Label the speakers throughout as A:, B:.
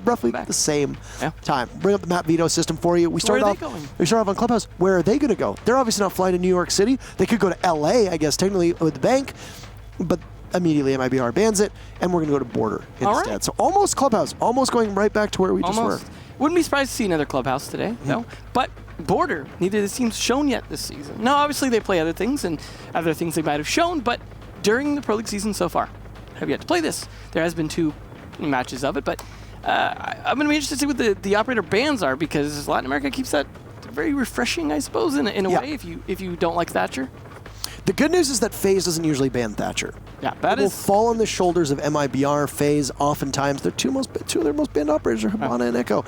A: roughly the same time. Bring up the map veto system for you. We start off on Clubhouse. Where are they going to go? They're obviously not flying to New York City. They could go to LA, I guess, technically with the bank, but immediately MIBR bans it, and we're going to go to Border instead. Right. So almost Clubhouse, almost going right back to where we just were.
B: Wouldn't be surprised to see another Clubhouse today, though. But Border, neither of the teams shown yet this season. Now, obviously, they play other things and other things they might have shown, but during the Pro League season so far, have yet to play this. There has been 2 matches of it, but I'm going to be interested to see what the operator bans are, because Latin America keeps that very refreshing, I suppose, in a way, if you don't like Thatcher.
A: The good news is that FaZe doesn't usually ban Thatcher.
B: Yeah, that
A: will fall on the shoulders of MIBR, FaZe. Oftentimes, they're two of their most banned operators are Habana and Echo.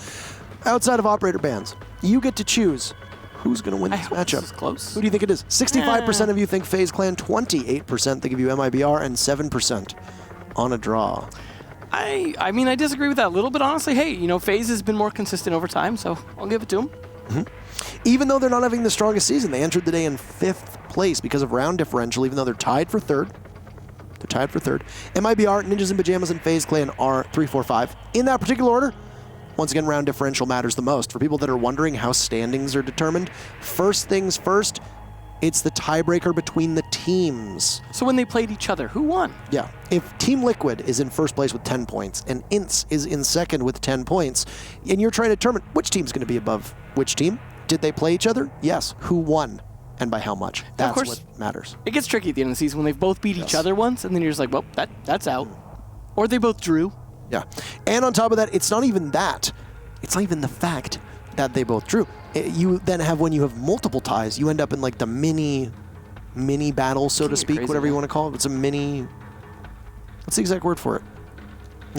A: Outside of operator bans, you get to choose who's going to win this matchup.
B: This is close.
A: Who do you think it is? 65% of you think FaZe Clan, 28% think of you MIBR, and 7% on a draw.
B: I mean, I disagree with that a little bit, honestly. Hey, you know, FaZe has been more consistent over time, so I'll give it to them.
A: Even though they're not having the strongest season, they entered the day in 5th place because of round differential, even though they're tied for 3rd. They're tied for 3rd. MIBR, Ninjas in Pajamas, and FaZe Clan are 3, 4, 5. In that particular order, once again, round differential matters the most. For people that are wondering how standings are determined, first things first, it's the tiebreaker between the teams.
B: So when they played each other, who won?
A: Yeah. If Team Liquid is in first place with 10 points and INTS is in second with 10 points, and you're trying to determine which team's going to be above which team, did they play each other? Yes. Who won? And by how much? That's what matters.
B: It gets tricky at the end of the season when they've both beat each other once, and then you're just like, well, that's out. Or they both drew.
A: Yeah. And on top of that, it's not even that. It's not even the fact that they both drew. You then have, when you have multiple ties, you end up in like the mini battle, so to speak, whatever you want to call it. It's a mini... What's the exact word for it?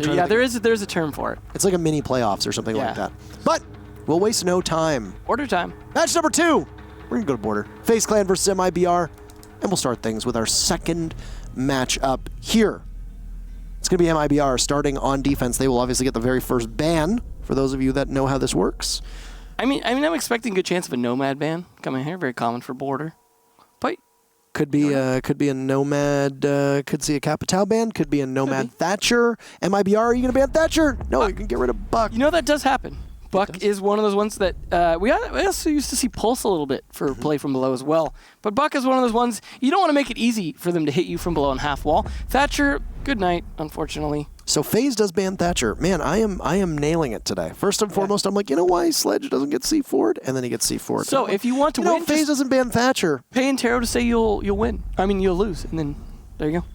B: Yeah, there's a term for it.
A: It's like a mini playoffs or something like that. But we'll waste no time.
B: Border time.
A: Match number 2. We're going to go to Border. FaZe Clan versus MIBR. And we'll start things with our second matchup here. It's going to be MIBR starting on defense. They will obviously get the very first ban, for those of you that know how this works.
B: I mean, I'm expecting a good chance of a Nomad ban coming here. Very common for Border. But
A: could be a Nomad, could see a Capital ban, could be a Nomad Thatcher. MIBR, are you going to ban Thatcher? No, you can get rid of Buck.
B: You know, that does happen. Buck is one of those ones that we also used to see Pulse a little bit for play from below as well. But Buck is one of those ones, you don't want to make it easy for them to hit you from below on half wall. Thatcher, good night, unfortunately.
A: So FaZe does ban Thatcher. Man, I am nailing it today. First and foremost, I'm like, you know why Sledge doesn't get C4'd? And then he gets C4'd.
B: So if you want to win,
A: FaZe doesn't ban Thatcher.
B: Pay Intero to say you'll win. I mean, you'll lose, and then there you go.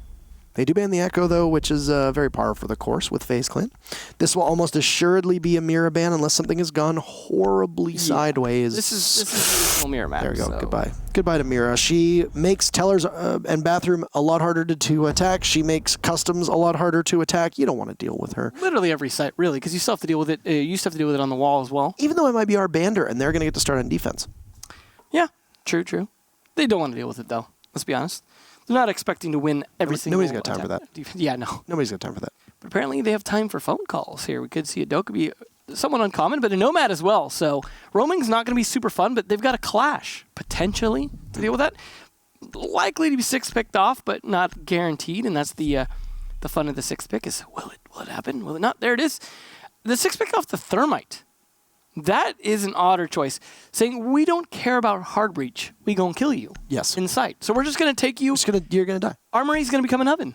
A: They do ban the Echo, though, which is very par for the course with FaZe Clan. This will almost assuredly be a Mira ban unless something has gone horribly sideways.
B: This is the original Mira map.
A: There you go. So. Goodbye. Goodbye to Mira. She makes Tellers and Bathroom a lot harder to attack. She makes Customs a lot harder to attack. You don't want to deal with her.
B: Literally every site, really, because you still have to deal with it. You still have to deal with it on the wall as well.
A: Even though MIBR banned her, and they're going to get to start on defense.
B: Yeah, true. They don't want to deal with it, though. Let's be honest. They're not expecting to win every single
A: Nobody's got time for that.
B: Yeah, no.
A: Nobody's got time for that.
B: But apparently they have time for phone calls here. We could see a Dokkaebi, somewhat uncommon, but a Nomad as well. So roaming's not going to be super fun, but they've got a clash, potentially, to deal with that. Likely to be 6 picked off, but not guaranteed, and that's the fun of the 6th pick is, will it happen? Will it not? There it is. The 6th pick off the Thermite. That is an odder choice. Saying, we don't care about hard breach. We gonna kill you.
A: Yes.
B: In sight. So we're just gonna take you.
A: You're gonna die.
B: Armory's gonna become an oven.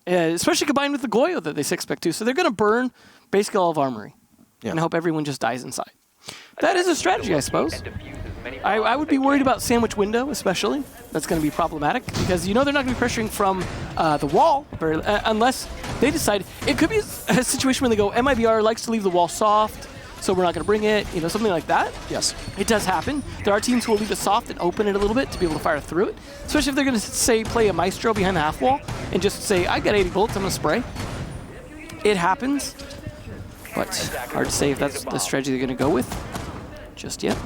B: Especially combined with the Goyo that they 6-pick too. So they're gonna burn basically all of Armory. Yeah. And hope everyone just dies inside. That is a strategy, I suppose. I would be worried about Sandwich Window, especially. That's gonna be problematic because you know they're not gonna be pressuring from the wall unless they decide. It could be a situation where they go, MIBR likes to leave the wall soft, so we're not going to bring it, you know, something like that.
A: Yes.
B: It does happen. There are teams who will leave it soft and open it a little bit to be able to fire through it, especially if they're going to, say, play a Maestro behind the half wall and just say, I got 80 bullets, I'm going to spray. It happens, but hard to say if that's the strategy they're going to go with just yet.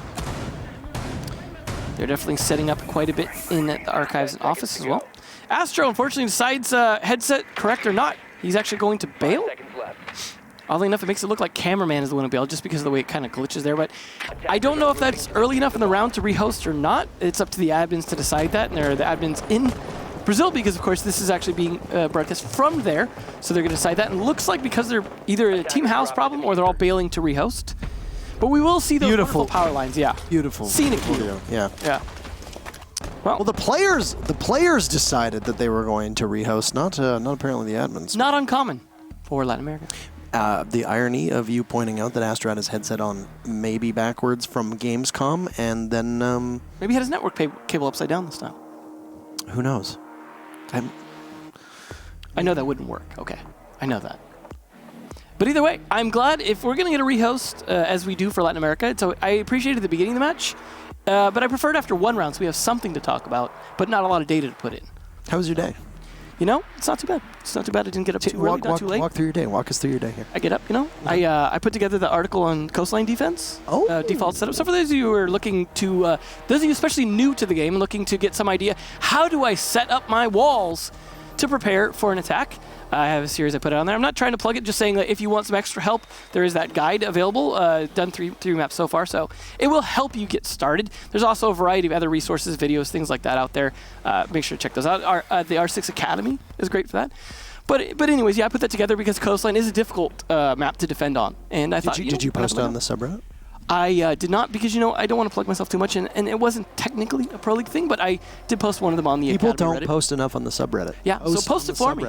B: They're definitely setting up quite a bit in the Archives and Office as well. Astro, unfortunately, decides headset correct or not. He's actually going to bail. Oddly enough, it makes it look like Cameraman is the one to bail just because of the way it kind of glitches there. But I don't know if that's early enough in the round to rehost or not. It's up to the admins to decide that, and they're the admins in Brazil, because of course this is actually being broadcast from there, so they're going to decide that. And it looks like because they're either a team house problem or they're all bailing to rehost. But we will see those wonderful power lines, yeah.
A: Beautiful.
B: Scenic view.
A: Yeah.
B: Yeah.
A: Well, the players decided that they were going to rehost, not apparently the admins.
B: Not uncommon for Latin America.
A: The irony of you pointing out that Astro had his headset on maybe backwards from Gamescom, and then
B: maybe he had his network cable upside down this time.
A: Who knows?
B: I know that wouldn't work. Okay, I know that. But either way, I'm glad if we're going to get a rehost, as we do for Latin America. So I appreciated the beginning of the match, but I preferred after one round so we have something to talk about, but not a lot of data to put in.
A: How was your day?
B: You know, it's not too bad. It's not too bad. I didn't get up too early, not too late.
A: Walk through your day. Walk us through your day here.
B: I get up, you know. I put together the article on coastline defense. Default setup. So for those of you who are looking to, those of you especially new to the game, looking to get some idea, how do I set up my walls to prepare for an attack? I have a series I put on there. I'm not trying to plug it, just saying that if you want some extra help, there is that guide available, done three maps so far, so it will help you get started. There's also a variety of other resources, videos, things like that out there. Make sure to check those out. The R6 Academy is great for that. But anyways, yeah, I put that together because Coastline is a difficult map to defend on. And I thought,
A: did you post it on the subreddit?
B: I did not, because, you know, I don't want to plug myself too much, and it wasn't technically a Pro League thing, but I did post one of them on the
A: People
B: Academy
A: don't
B: Reddit.
A: post enough on the subreddit.
B: Yeah, so post it for me.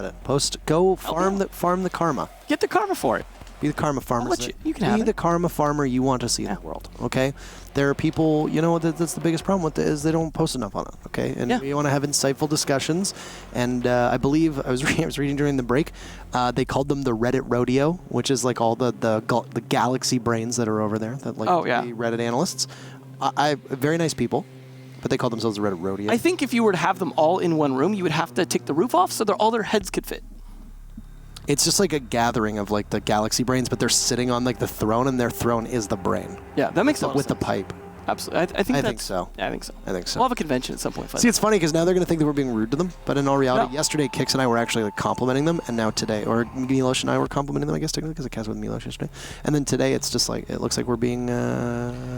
A: Go farm the karma.
B: Get the karma for it.
A: Be the karma farmer.
B: You can have
A: Be the karma farmer you want to see in the world, okay? There are people, you know, that's the biggest problem with it, is they don't post enough on it, okay? And we want to have insightful discussions. And I believe, I was reading during the break, they called them the Reddit Rodeo, which is like all the galaxy brains that are over there, that like the Reddit analysts. Very nice people, but they call themselves the Reddit Rodeo.
B: I think if you were to have them all in one room, you would have to take the roof off so all their heads could fit.
A: It's just like a gathering of like the galaxy brains, but they're sitting on like the throne, and their throne is the brain.
B: Yeah, that makes sense.
A: With the pipe.
B: Absolutely. I think
A: so.
B: Yeah, I think so.
A: I think so.
B: We'll have a convention at some point.
A: See, it's funny because now they're going to think that we're being rude to them, but in all reality, yesterday Kix and I were actually like complimenting them, and now today, or Milosh and I were complimenting them, I guess technically, because I cast with Milosh yesterday, and then today it's just like it looks like we're being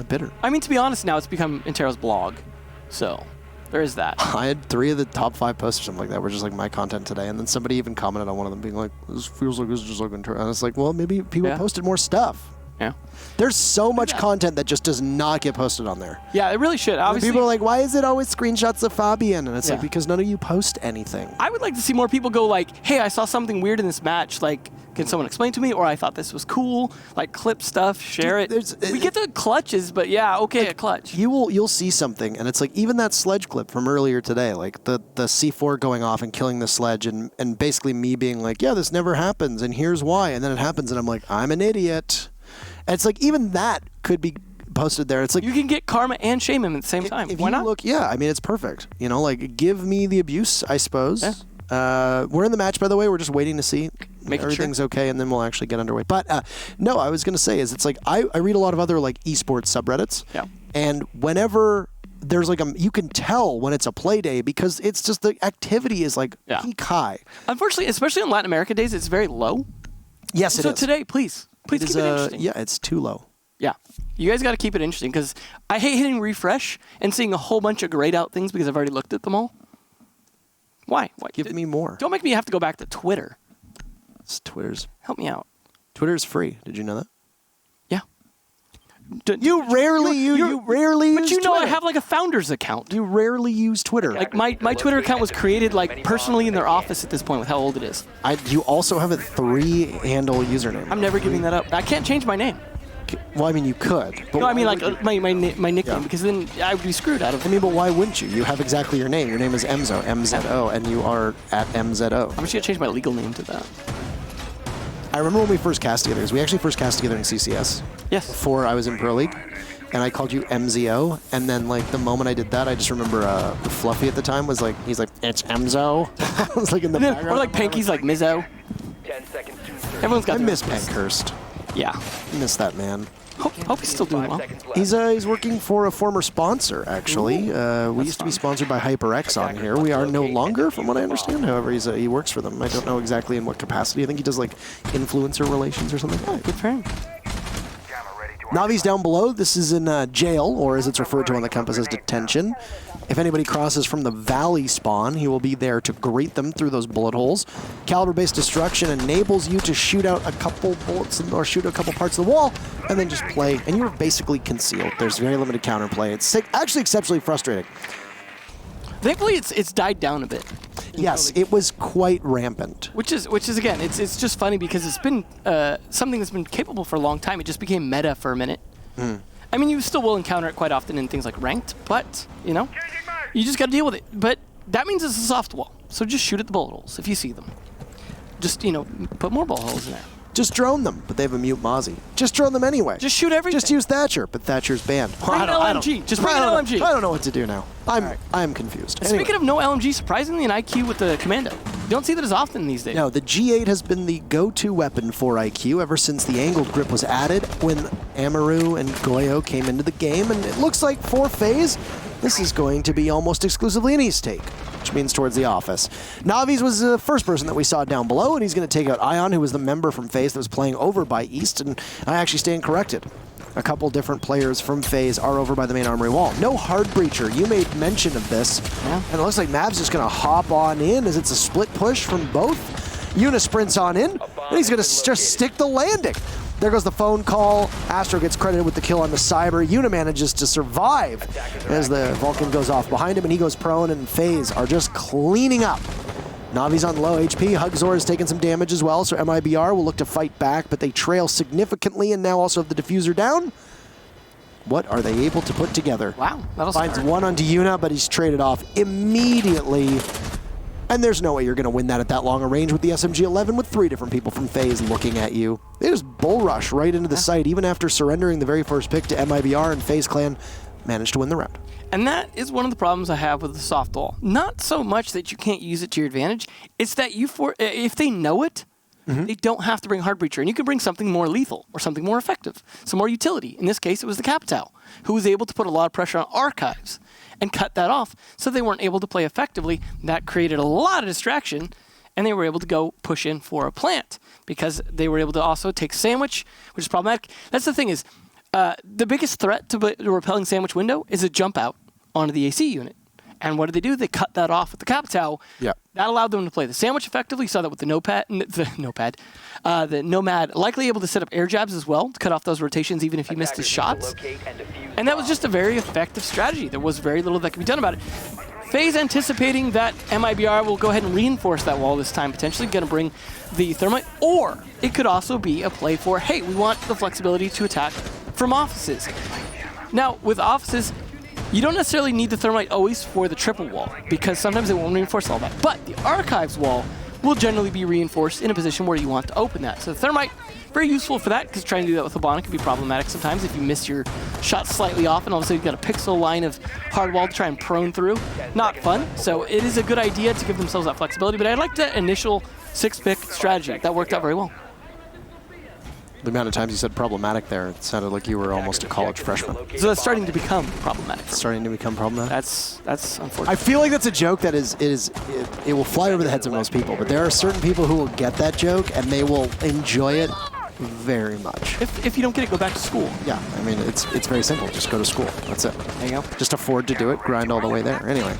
A: bitter.
B: I mean, to be honest, now it's become Intero's blog, so. There is that.
A: I had 3 of the top 5 posts or something like that were just like my content today, and then somebody even commented on one of them being like, this feels like this is just like Intero. And it's like, well, maybe people posted more stuff.
B: Yeah.
A: There's so much content that just does not get posted on there.
B: Yeah, it really should. Obviously,
A: people are like, why is it always screenshots of Fabian? And it's like, because none of you post anything.
B: I would like to see more people go like, hey, I saw something weird in this match. Like, can someone explain to me? Or I thought this was cool. Like, clip stuff, share it. We get the clutches, but yeah, okay, a clutch.
A: You'll see something, and it's like, even that sledge clip from earlier today, like the C4 going off and killing the sledge, and basically me being like, yeah, this never happens, and here's why. And then it happens, and I'm like, I'm an idiot. And it's like, even that could be posted there. It's like,
B: you can get karma and shame him at the same time. Why not?
A: Look, I mean, it's perfect. You know, like, give me the abuse, I suppose. Yeah. We're in the match, by the way. We're just waiting to see everything's okay, and then we'll actually get underway. But no, I was going to say is it's like I read a lot of other like esports subreddits, and whenever there's like you can tell when it's a play day because it's just the activity is like peak high.
B: Unfortunately, especially on Latin America days, it's very low.
A: Yes, it is.
B: So today, please keep it interesting.
A: Yeah, it's too low.
B: Yeah. You guys got to keep it interesting because I hate hitting refresh and seeing a whole bunch of grayed out things because I've already looked at them all. Why?
A: Give me more.
B: Don't make me have to go back to Twitter.
A: It's Twitter's.
B: Help me out.
A: Twitter's free. Did you know that?
B: Yeah.
A: You rarely use
B: But you know
A: Twitter.
B: I have like a founder's account.
A: You rarely use Twitter.
B: Like my Twitter account was created like personally in their office at this point with how old it is.
A: You also have a 3-handle username.
B: I'm never giving that up. I can't change my name.
A: Well, I mean, you could. But
B: no, I mean, like, my nickname, because then I would be screwed out of it.
A: I mean, but why wouldn't you? You have exactly your name. Your name is Emzo, M-Z-O, and you are at MZO.
B: I'm just going to change my legal name to that.
A: I remember when we first cast together, because we actually first cast together in CCS.
B: Yes.
A: Before I was in Pro League. And I called you MZO, and then, like, the moment I did that, I just remember Fluffy at the time was like, he's like, it's Emzo. I was like in the background.
B: Or like Panky's like Mizzo.
C: 10 seconds to
B: Everyone's got
A: I miss Pankhurst.
B: Yeah.
A: I miss that man.
B: Hope he's still doing well.
A: He's working for a former sponsor, actually. We used to be sponsored by HyperX on here. We are no longer, from what I understand. However, he works for them. I don't know exactly in what capacity. I think he does like influencer relations or something.
B: Oh, good for him.
A: Navi's down below. This is in jail, or as it's referred to on the compass as detention. If anybody crosses from the valley spawn, he will be there to greet them through those bullet holes. Caliber-based destruction enables you to shoot out a couple bullets or shoot a couple parts of the wall, and then just play. And you're basically concealed. There's very limited counterplay. It's actually exceptionally frustrating.
B: Thankfully, it's died down a bit.
A: Yes, it was quite rampant.
B: Which is again, it's just funny because it's been something that's been capable for a long time. It just became meta for a minute. I mean, you still will encounter it quite often in things like ranked, but you know, you just got to deal with it. But that means it's a soft wall, so just shoot at the bullet holes if you see them. Just put more bullet holes in there.
A: Just drone them, but they have a mute Mozzie. Just drone them anyway.
B: Just shoot everything.
A: Just use Thatcher, but Thatcher's banned.
B: Bring an LMG. Just bring an LMG.
A: I don't know what to do now. I'm confused.
B: Anyway. Speaking of no LMG, surprisingly, an IQ with the Commando. You don't see that as often these days.
A: No, the G8 has been the go-to weapon for IQ ever since the angled grip was added when Amaru and Goyo came into the game, and it looks like for FaZe, this is going to be almost exclusively an East take, which means towards the office. Navi's was the first person that we saw down below, and he's going to take out Ion, who was the member from FaZe that was playing over by East, and I actually stand corrected. A couple different players from FaZe are over by the main armory wall. No hard breacher. You made mention of this. Yeah. And it looks like Mav's just going to hop on in as it's a split push from both. Yuna sprints on in, and he's going to just stick the landing. There goes the phone call. Astro gets credited with the kill on the Cyber. Yuna manages to survive as the Vulcan goes off behind him, and he goes prone, and FaZe are just cleaning up. Navi's on low HP. Hugzor has taken some damage as well, so MIBR will look to fight back, but they trail significantly and now also have the diffuser down. What are they able to put together?
B: Wow, that'll
A: Finds
B: start.
A: one onto Yuna, but he's traded off immediately. And there's no way you're going to win that at that long a range with the SMG-11 with 3 different people from FaZe looking at you. They just bull rush right into the site, even after surrendering the very first pick to MIBR, and FaZe Clan managed to win the round.
B: And that is one of the problems I have with the soft wall. Not so much that you can't use it to your advantage, it's that if they know it, they don't have to bring Hard Breacher, and you can bring something more lethal or something more effective, some more utility. In this case, it was the Capitao, who was able to put a lot of pressure on Archives and cut that off, so they weren't able to play effectively. That created a lot of distraction, and they were able to go push in for a plant because they were able to also take Sandwich, which is problematic. That's the thing is, the biggest threat to the repelling Sandwich window is a jump out onto the AC unit. And what did they do? They cut that off with the Capitao.
A: Yeah.
B: That allowed them to play the Sandwich effectively. You saw that with the the Nomad, likely able to set up air jabs as well to cut off those rotations even if he missed his shots. And that was just a very effective strategy. There was very little that could be done about it. FaZe anticipating that MIBR will go ahead and reinforce that wall this time, potentially going to bring the Thermite, or it could also be a play for, hey, we want the flexibility to attack from offices. Now, with offices, you don't necessarily need the Thermite always for the triple wall, because sometimes it won't reinforce all that. But the Archives wall will generally be reinforced in a position where you want to open that. So the Thermite, very useful for that, because trying to do that with Hibana can be problematic sometimes if you miss your shot slightly off and all of a sudden you've got a pixel line of hard wall to try and prone through. Not fun. So it is a good idea to give themselves that flexibility, but I like that initial 6-pick strategy. That worked out very well.
A: The amount of times you said problematic there, it sounded like you were almost a college freshman.
B: So that's starting to become problematic.
A: It's starting to become problematic?
B: That's unfortunate.
A: I feel like that's a joke that it will fly over the heads of most people, but there are certain people who will get that joke and they will enjoy it very much.
B: If you don't get it, go back to school.
A: Yeah, I mean, it's very simple. Just go to school. That's it.
B: There you go.
A: Just afford to do it, grind all the way there. Anyway.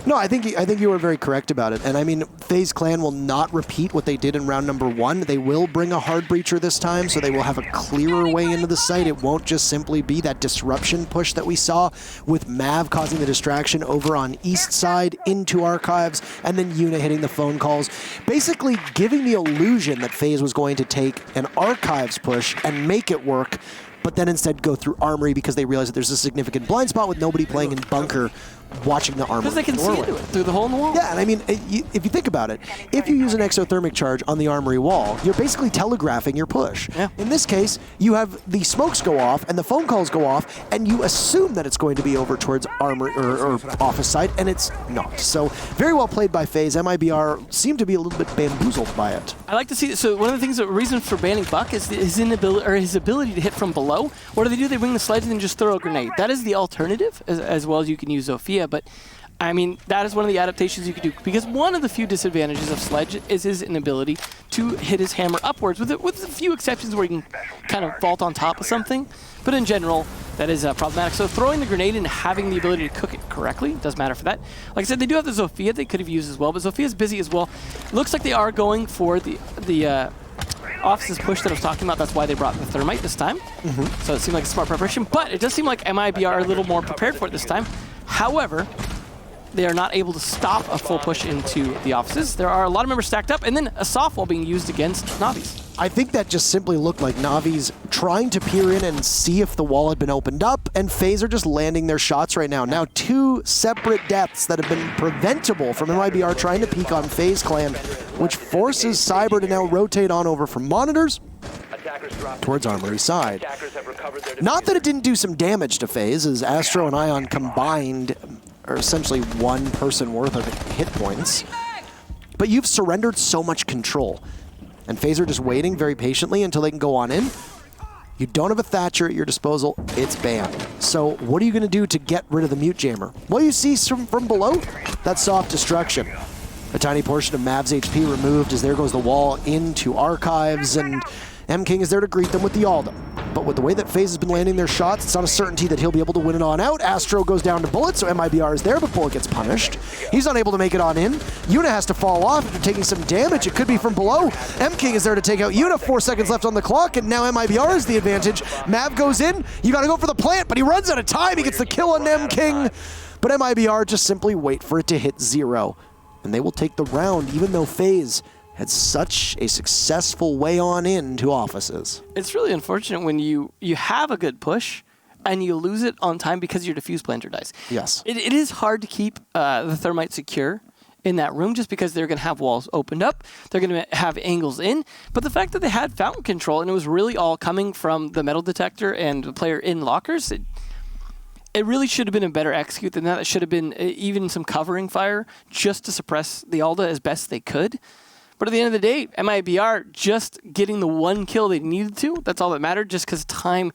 A: No, I think you were very correct about it. And I mean, FaZe Clan will not repeat what they did in round number 1. They will bring a hard breacher this time, so they will have a clearer way into the site. It won't just simply be that disruption push that we saw with Mav causing the distraction over on east side into Archives, and then Yuna hitting the phone calls, basically giving the illusion that FaZe was going to take an Archives push and make it work, but then instead go through Armory because they realize that there's a significant blind spot with nobody playing in bunker watching the Armory.
B: Because they can see into it through the hole in the wall.
A: Yeah, and I mean, if you think about it, if you use an exothermic charge on the Armory wall, you're basically telegraphing your push.
B: Yeah.
A: In this case, you have the smokes go off and the phone calls go off, and you assume that it's going to be over towards Armory or office side, and it's not. So very well played by FaZe. MIBR seemed to be a little bit bamboozled by it.
B: I like to see. So one of the things, the reason for banning Buck is his inability or his ability to hit from below. What do? They bring the sledge and then just throw a grenade. That is the alternative, as well as you can use Zofia. But I mean, that is one of the adaptations you could do, because one of the few disadvantages of Sledge is his inability to hit his hammer upwards, with a few exceptions where you can kind of vault on top of something. But in general, that is problematic. So throwing the grenade and having the ability to cook it correctly does matter for that. Like I said, they do have the Zofia they could have used as well, but Zofia's busy as well. Looks like they are going for the office's push that I was talking about. That's why they brought the Thermite this time. So it seemed like a smart preparation, but it does seem like MIBR are a little more prepared for it this time. However, they are not able to stop a full push into the offices. There are a lot of members stacked up, and then a soft wall being used against Navi's.
A: I think that just simply looked like Navi's trying to peer in and see if the wall had been opened up, and FaZe are just landing their shots right now. Now, two separate deaths that have been preventable from MIBR trying to peek on FaZe Clan, which forces Cyber to now rotate on over from monitors towards Armory side. Not that it didn't do some damage to FaZe, as Astro and Ion combined are essentially one person worth of hit points, but you've surrendered so much control. And FaZe are just waiting very patiently until they can go on in. You don't have a Thatcher at your disposal, it's banned. So what are you going to do to get rid of the Mute Jammer? Well, you see from below, that's soft destruction. A tiny portion of Mav's HP removed as there goes the wall into Archives, and M-King is there to greet them with the Alda. But with the way that FaZe has been landing their shots, it's not a certainty that he'll be able to win it on out. Astro goes down to Bullet, so MIBR is there, but Bullet gets punished. He's unable to make it on in. Yuna has to fall off after taking some damage. It could be from below. M-King is there to take out Yuna. 4 seconds left on the clock, and now MIBR is the advantage. Mav goes in. You got to go for the plant, but he runs out of time. He gets the kill on M-King. But MIBR just simply wait for it to hit 0. And they will take the round, even though FaZe had such a successful way on into offices.
B: It's really unfortunate when you have a good push and you lose it on time because your defuse planter dies.
A: Yes.
B: It is hard to keep the Thermite secure in that room just because they're going to have walls opened up. They're going to have angles in. But the fact that they had fountain control and it was really all coming from the metal detector and the player in lockers, it really should have been a better execute than that. It should have been even some covering fire just to suppress the Alda as best they could. But at the end of the day, MIBR just getting the one kill they needed to, that's all that mattered, just because time.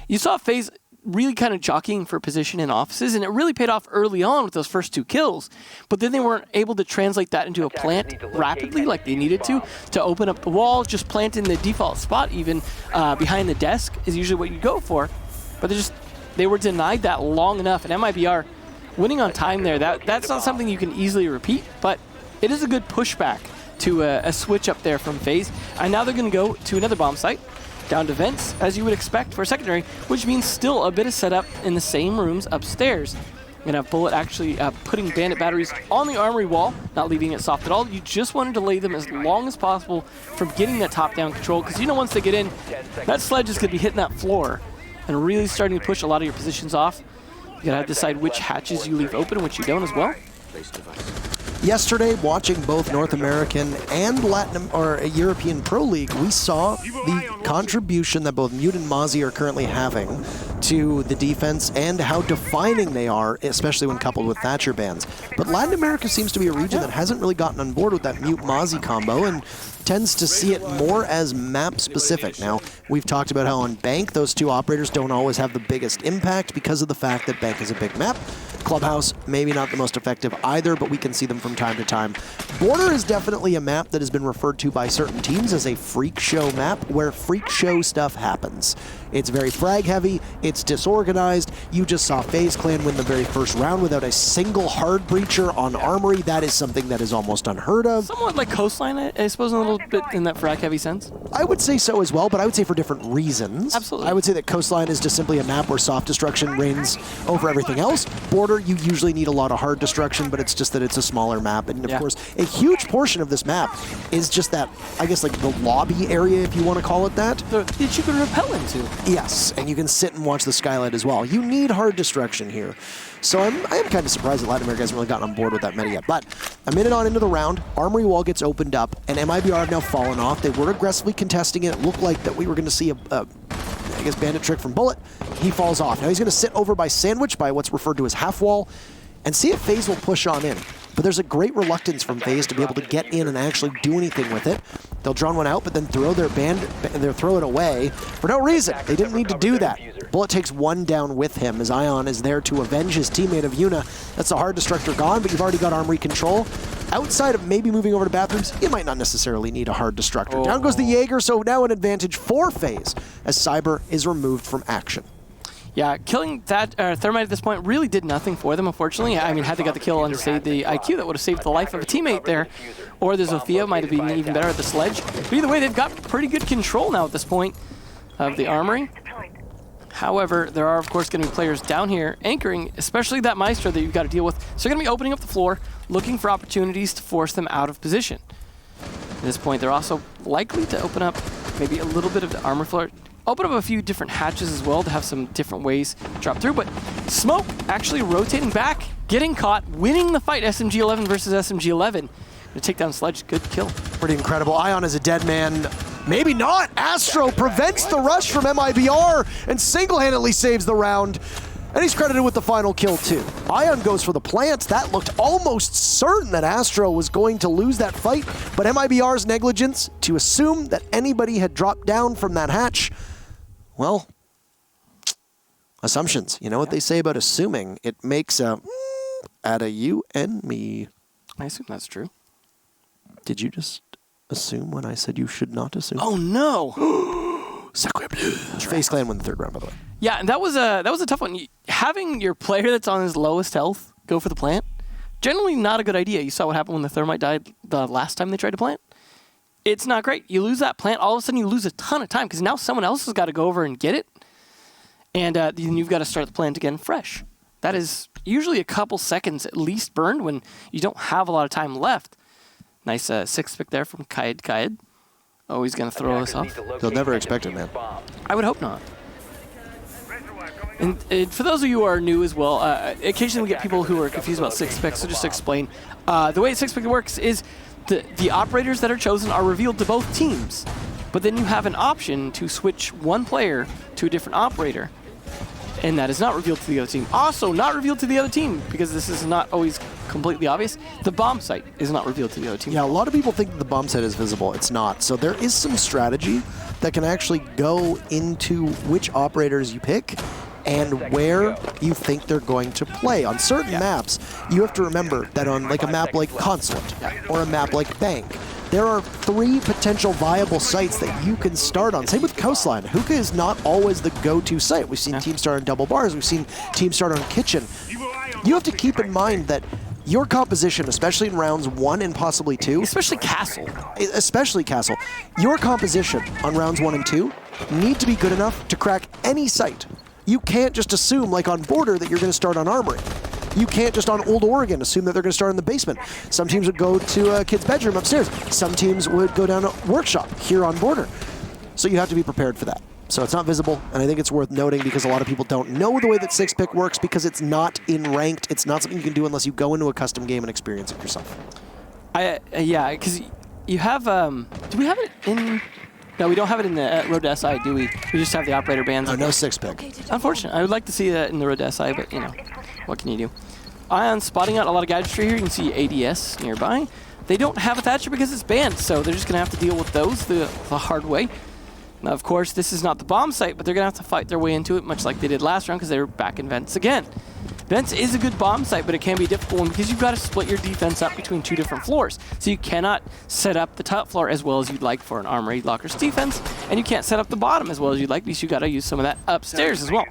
B: You saw FaZe really kind of jockeying for position in offices, and it really paid off early on with those first 2 kills. But then they weren't able to translate that into a plant rapidly like they needed to open up the wall, just plant in the default spot even behind the desk is usually what you go for. But they were denied that long enough, and MIBR winning on time there, that's not something you can easily repeat, but it is a good pushback to a switch up there from FaZe. And now they're going to go to another bomb site, down to vents, as you would expect for a secondary, which means still a bit of setup in the same rooms upstairs. You're going to have Bullet actually putting bandit batteries on the armory wall, not leaving it soft at all. You just want to delay them as long as possible from getting that top-down control, because you know once they get in, that Sledge is going to be hitting that floor and really starting to push a lot of your positions off. You got to decide which hatches you leave open and which you don't as well.
A: Yesterday, watching both North American and European Pro League, we saw the contribution that both Mute and Mozzie are currently having to the defense and how defining they are, especially when coupled with Thatcher bans. But Latin America seems to be a region that hasn't really gotten on board with that Mute-Mozzie combo and tends to see it more as map-specific. Now, we've talked about how on Bank, those 2 operators don't always have the biggest impact because of the fact that Bank is a big map. Clubhouse, maybe not the most effective either, but we can see them from time to time. Border is definitely a map that has been referred to by certain teams as a freak show map, where freak show stuff happens. It's very frag heavy, it's disorganized. You just saw FaZe Clan win the very first round without a single hard breacher on Armory. That is something that is almost unheard of.
B: Somewhat like Coastline, I suppose, in a little bit in that frag heavy sense.
A: I would say so as well, but I would say for different reasons.
B: Absolutely.
A: I would say that Coastline is just simply a map where soft destruction reigns over everything else. Border, you usually need a lot of hard destruction, but it's just that it's a smaller map. And of course, a huge portion of this map is just that, I guess, like the lobby area, if you want to call it that.
B: That you can rappel into.
A: Yes, and you can sit and watch the skylight as well. You need hard destruction here. So I am kind of surprised that Latin America hasn't really gotten on board with that meta yet. But a minute on into the round, Armory Wall gets opened up, and MIBR have now fallen off. They were aggressively contesting it. It looked like that we were going to see I guess, bandit trick from Bullet. He falls off. Now he's going to sit over by Sandwich, by what's referred to as half wall, and see if FaZe will push on in. But there's a great reluctance from FaZe to be able to get in and actually do anything with it. They'll drone one out, but then throw their throw it away for no reason. They didn't need to do that. Bullet takes one down with him as Ion is there to avenge his teammate of Yuna. That's a hard destructor gone, but you've already got armory control. Outside of maybe moving over to bathrooms, you might not necessarily need a hard destructor. Down goes the Jaeger, so now an advantage for FaZe as Cyber is removed from action.
B: Yeah, killing that Thermite at this point really did nothing for them, unfortunately. I mean, had they got the kill and saved the IQ, that would have saved the life of a teammate there. Or the Zofia might have been even better at the sledge. But either way, they've got pretty good control now at this point of the armory. However, there are, of course, going to be players down here anchoring, especially that Maestro that you've got to deal with. So they're going to be opening up the floor, looking for opportunities to force them out of position. At this point, they're also likely to open up maybe a little bit of the armor floor. Open up a few different hatches as well to have some different ways to drop through, but Smoke actually rotating back, getting caught, winning the fight, SMG11 versus SMG11. To take down Sledge, good kill.
A: Pretty incredible. Ion is a dead man. Maybe not. Astro prevents the rush from MIBR and single-handedly saves the round. And he's credited with the final kill too. Ion goes for the plant. That looked almost certain that Astro was going to lose that fight, but MIBR's negligence to assume that anybody had dropped down from that hatch, well, assumptions. You know what they say about assuming? It makes a out of you and me.
B: I assume that's true.
A: Did you just assume when I said you should not assume?
B: Oh no!
A: Sacre bleu. FaZe Clan won the third round, by the way.
B: Yeah, and that was a tough one. Having your player that's on his lowest health go for the plant, generally not a good idea. You saw what happened when the Thermite died the last time they tried to plant. It's not great. You lose that plant, all of a sudden you lose a ton of time because now someone else has got to go over and get it, and then you've got to start the plant again fresh. That is usually a couple seconds at least burned when you don't have a lot of time left. Nice six pick there from Kaid. Oh, he's going to throw us off.
A: They'll never expect it, man.
B: I would hope not. And for those of you who are new as well, occasionally we get people who are confused about six picks, so just to explain. The way six pick works is the operators that are chosen are revealed to both teams, but then you have an option to switch one player to a different operator, and that is not revealed to the other team. Also not revealed to the other team, because this is not always completely obvious, the bomb site is not revealed to the other team.
A: Yeah, a lot of people think that the bomb site is visible. It's not. So there is some strategy that can actually go into which operators you pick and where you think they're going to play. On certain maps, you have to remember that on like a map like Consulate or a map like Bank, there are 3 potential viable sites that you can start on. Same with Coastline. Hookah is not always the go-to site. We've seen teams start on Double Bars. We've seen teams start on Kitchen. You have to keep in mind that your composition, especially in rounds 1 and possibly 2,
B: Especially Castle,
A: your composition on rounds 1 and 2 need to be good enough to crack any site. You can't just assume, like on Border, that you're going to start on Armory. You can't just on Old Oregon assume that they're going to start in the basement. Some teams would go to a kid's bedroom upstairs. Some teams would go down a workshop here on Border. So you have to be prepared for that. So it's not visible, and I think it's worth noting because a lot of people don't know the way that six pick works because it's not in ranked. It's not something you can do unless you go into a custom game and experience it yourself.
B: Yeah, because you have, do we have it in... No, we don't have it in the Road to SI, do we? We just have the operator bands.
A: No six pick.
B: Unfortunate. I would like to see that in the Road to SI, but, you know, what can you do? Ion spotting out a lot of gadgetry here. You can see ADS nearby. They don't have a Thatcher because it's banned, so they're just going to have to deal with those the hard way. Now, of course, this is not the bomb site, but they're going to have to fight their way into it, much like they did last round, because they were back in Vents again. Vents is a good bomb site, but it can be a difficult one because you've got to split your defense up between 2 different floors. So you cannot set up the top floor as well as you'd like for an Armory Locker's defense, and you can't set up the bottom as well as you'd like because you've got to use some of that upstairs as well.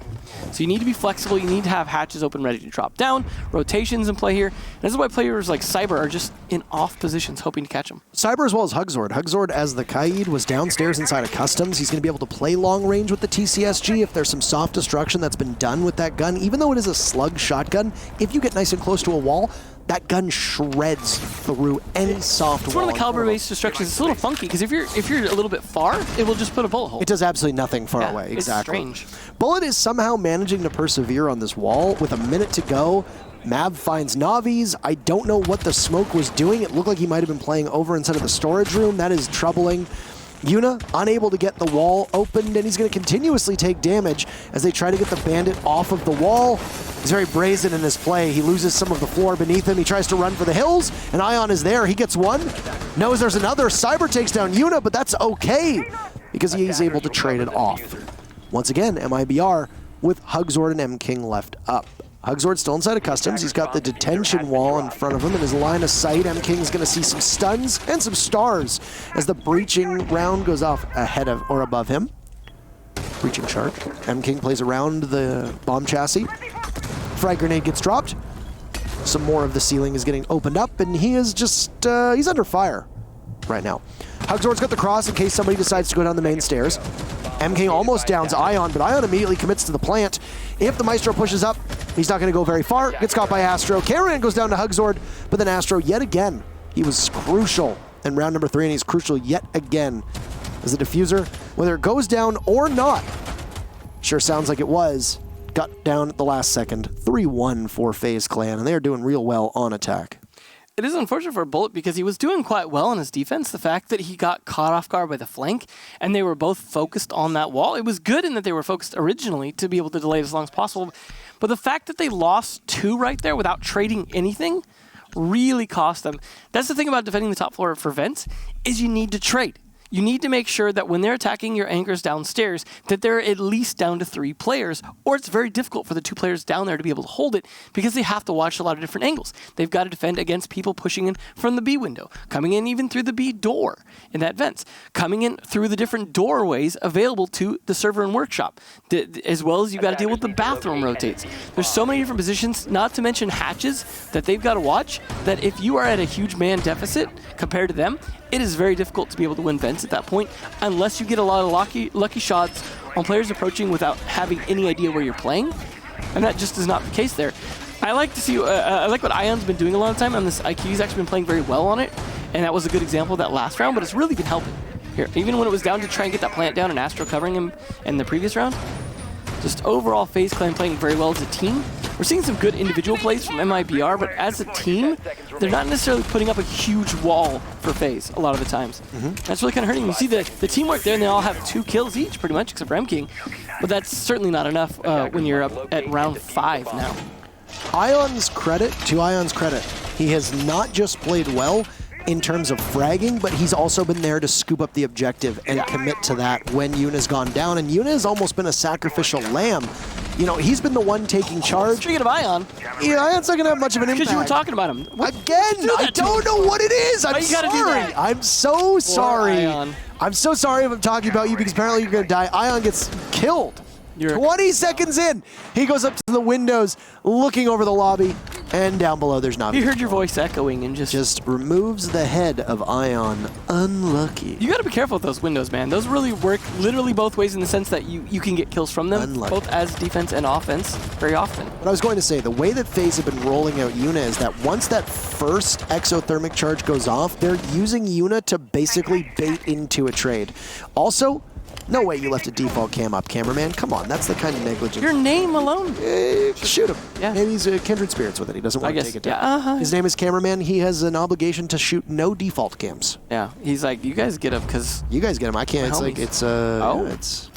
B: So you need to be flexible. You need to have hatches open, ready to drop down, rotations in play here. And this is why players like Cyber are just in off positions, hoping to catch them.
A: Cyber as well as Hugzord. Hugzord, as the Kaid, was downstairs inside of Customs. He's going to be able to play long range with the TCSG if there's some soft destruction that's been done with that gun. Even though it is a slug shotgun, if you get nice and close to a wall, that gun shreds through any soft wall.
B: It's one of the caliber-based destructions. It's a little funky because if you're a little bit far, it will just put a bullet hole.
A: It does absolutely nothing far away. Exactly.
B: It's strange.
A: Bullet is somehow managing to persevere on this wall with a minute to go. Mav finds Navi's. I don't know what the smoke was doing. It looked like he might have been playing over inside of the storage room. That is troubling. Yuna unable to get the wall opened, and he's going to continuously take damage as they try to get the bandit off of the wall. He's very brazen in his play. He loses some of the floor beneath him. He tries to run for the hills, and Ion is there. He gets one. Knows there's another. Cyber takes down Yuna, but that's okay because he's able to trade it off. Once again, MIBR with Hugzord and M King left up. Hugzord still inside of customs. He's got the detention wall in front of him in his line of sight. M King's going to see some stuns and some stars as the breaching round goes off ahead of or above him. Breaching shark. M King plays around the bomb chassis. Frag grenade gets dropped. Some more of the ceiling is getting opened up, and he is just, he's under fire right now. Hugzord's got the cross in case somebody decides to go down the main stairs. M King almost downs Ion, but Ion immediately commits to the plant. If the Maestro pushes up, he's not going to go very far. Gets caught by Astro. Cameraman goes down to Hugzord, but then Astro yet again. He was crucial in round number 3, and he's crucial yet again as the diffuser, whether it goes down or not, sure sounds like it was, got down at the last second. 3-1 for FaZe Clan, and they are doing real well on attack.
B: It is unfortunate for Bullet because he was doing quite well in his defense. The fact that he got caught off guard by the flank and they were both focused on that wall. It was good in that they were focused originally to be able to delay it as long as possible. But the fact that they lost 2 right there without trading anything really cost them. That's the thing about defending the top floor for Vents, is you need to trade. You need to make sure that when they're attacking your anchors downstairs, that they're at least down to 3 players, or it's very difficult for the 2 players down there to be able to hold it because they have to watch a lot of different angles. They've got to defend against people pushing in from the B window, coming in even through the B door in that vents, coming in through the different doorways available to the server and workshop, as well as you've got to deal with the bathroom rotates. There's so many different positions, not to mention hatches, that they've got to watch, that if you are at a huge man deficit compared to them, it is very difficult to be able to win vents at that point unless you get a lot of lucky shots on players approaching without having any idea where you're playing, and that just is not the case there. I like to see, I like what Ion's been doing a lot of time on this IQ. He's actually been playing very well on it, and that was a good example of that last round, but it's really been helping here. Even when it was down to try and get that plant down and Astro covering him in the previous round, just overall FaZe Clan playing very well as a team. We're seeing some good individual plays from MIBR, but as a team, they're not necessarily putting up a huge wall for FaZe a lot of the times. That's really kind of hurting. You see the teamwork there, and they all have 2 kills each, pretty much, except for M King. But that's certainly not enough when you're up at round 5 now.
A: To Ion's credit, he has not just played well in terms of fragging, but he's also been there to scoop up the objective and commit to that when Yuna's gone down. And Yuna has almost been a sacrificial lamb. You know, he's been the one taking charge.
B: Speaking of Ion.
A: Yeah, Ion's not going to have much of an impact.
B: Because you were talking about him.
A: Again, I don't know what it is. I'm sorry. I'm so sorry. I'm so sorry if I'm talking about you because apparently you're going to die. Ion gets killed. 20 seconds in, he goes up to the windows, looking over the lobby, and down below there's Navi.
B: He heard your voice echoing and just
A: removes the head of Ion. Unlucky.
B: You got to be careful with those windows, man. Those really work literally both ways in the sense that you can get kills from them, both as defense and offense, very often.
A: What I was going to say, the way that FaZe have been rolling out Yuna is that once that first exothermic charge goes off, they're using Yuna to basically bait into a trade. Also, no way you left a default cam up, cameraman. Come on, that's the kind of negligence.
B: Your name alone?
A: Shoot him.
B: Yeah.
A: Maybe he's kindred spirits with it. He doesn't want to take it down.
B: Yeah,
A: His name is cameraman. He has an obligation to shoot no default cams.
B: Yeah, he's like, you guys get him because
A: you guys get him. I can't. It's like it's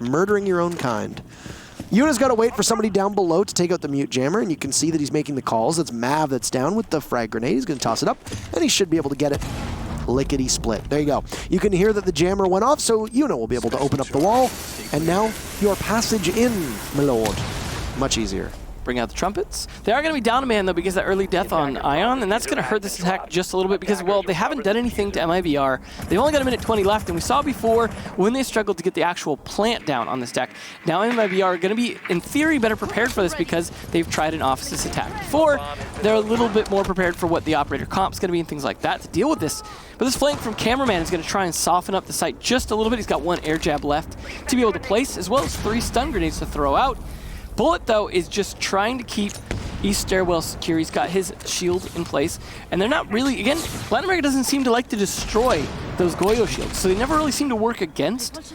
A: murdering your own kind. Yuna's got to wait for somebody down below to take out the mute jammer, and you can see that he's making the calls. That's Mav that's down with the frag grenade. He's going to toss it up, and he should be able to get it. Lickety split. There you go. You can hear that the jammer went off, so Yuna will be able to open up the wall. And now your passage in, my lord. Much easier.
B: Bring out the trumpets. They are going to be down a man, though, because that early death on Ion, and that's going to hurt this attack just a little bit because, well, they haven't done anything to MIBR. They've only got 1:20 left, and we saw before when they struggled to get the actual plant down on this deck. Now MIBR are going to be, in theory, better prepared for this because they've tried an office attack before. They're a little bit more prepared for what the operator comp's going to be and things like that to deal with this. But this flank from Cameraman is going to try and soften up the site just a little bit. He's got 1 air jab left to be able to place, as well as 3 stun grenades to throw out. Bullet, though, is just trying to keep East Stairwell secure. He's got his shield in place, and they're not really, again, Latin America doesn't seem to like to destroy those Goyo shields, so they never really seem to work against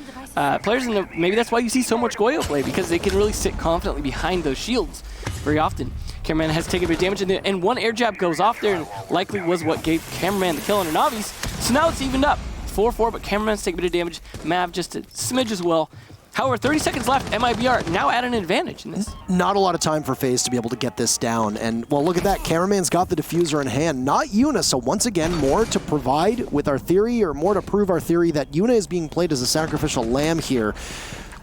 B: players, and maybe that's why you see so much Goyo play, because they can really sit confidently behind those shields very often. Cameraman has taken a bit of damage, and 1 air jab goes off there, and likely was what gave Cameraman the kill on Navis. So now it's evened up. 4-4, but Cameraman's taking a bit of damage. Mav just a smidge as well. However, 30 seconds left, MIBR now at an advantage in this.
A: Not a lot of time for FaZe to be able to get this down. And, well, look at that. Cameraman's got the diffuser in hand, not Yuna. So, once again, more to provide with our theory, or more to prove our theory that Yuna is being played as a sacrificial lamb here.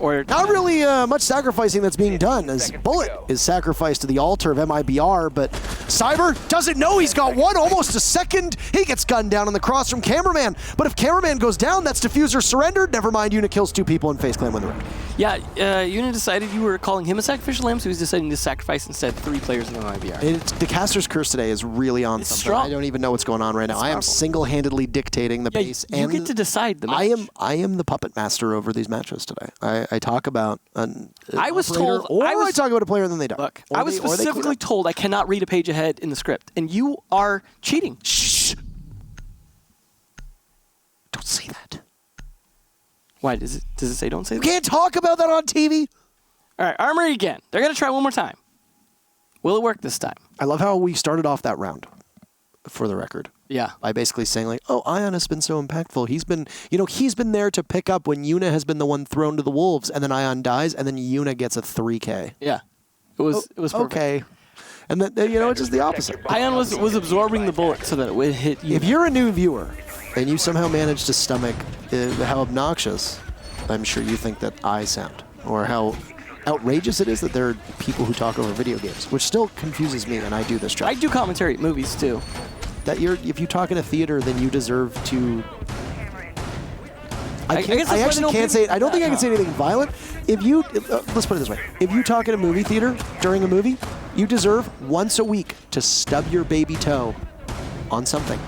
B: Or
A: not really much sacrificing that's being done, as Bullet is sacrificed to the altar of MIBR, but Cyber doesn't know he's got one, almost a second. He gets gunned down on the cross from Cameraman, but if Cameraman goes down, that's Diffuser surrendered. Never mind, Una kills 2 people and FaZe Clan win the round.
B: Yeah, Una decided you were calling him a sacrificial lamb, so he's deciding to sacrifice instead 3 players in the MIBR.
A: The caster's curse today is really on something.
B: Strong.
A: I don't even know what's going on right now. I am single-handedly dictating the pace.
B: You get to decide the match.
A: I am the puppet master over these matches today. I talk about an
B: I was told,
A: I talk about a player and then they die.
B: Look, I was specifically told I cannot read a page ahead in the script, and you are cheating.
A: Shh. Don't say that.
B: Why does it say don't say that?
A: You can't talk about that on TV.
B: All right, Armory again. They're gonna try one more time. Will it work this time?
A: I love how we started off that round, for the record.
B: Yeah.
A: By basically saying like, oh, Ion has been so impactful. He's been there to pick up when Una has been the one thrown to the wolves, and then Ion dies, and then Una gets a 3K.
B: Yeah. It was perfect.
A: Okay. And then it's just the opposite.
B: Ion was absorbing the bullet so that it would hit you.
A: If you're a new viewer and you somehow manage to stomach how obnoxious I'm sure you think that I sound, or how outrageous it is that there are people who talk over video games, which still confuses me, and I do this job.
B: I do commentary at movies too.
A: If you talk in a theater, then you deserve to. I actually can't say it. I don't think I can say anything violent. Let's put it this way: if you talk in a movie theater during a movie, you deserve once a week to stub your baby toe on something.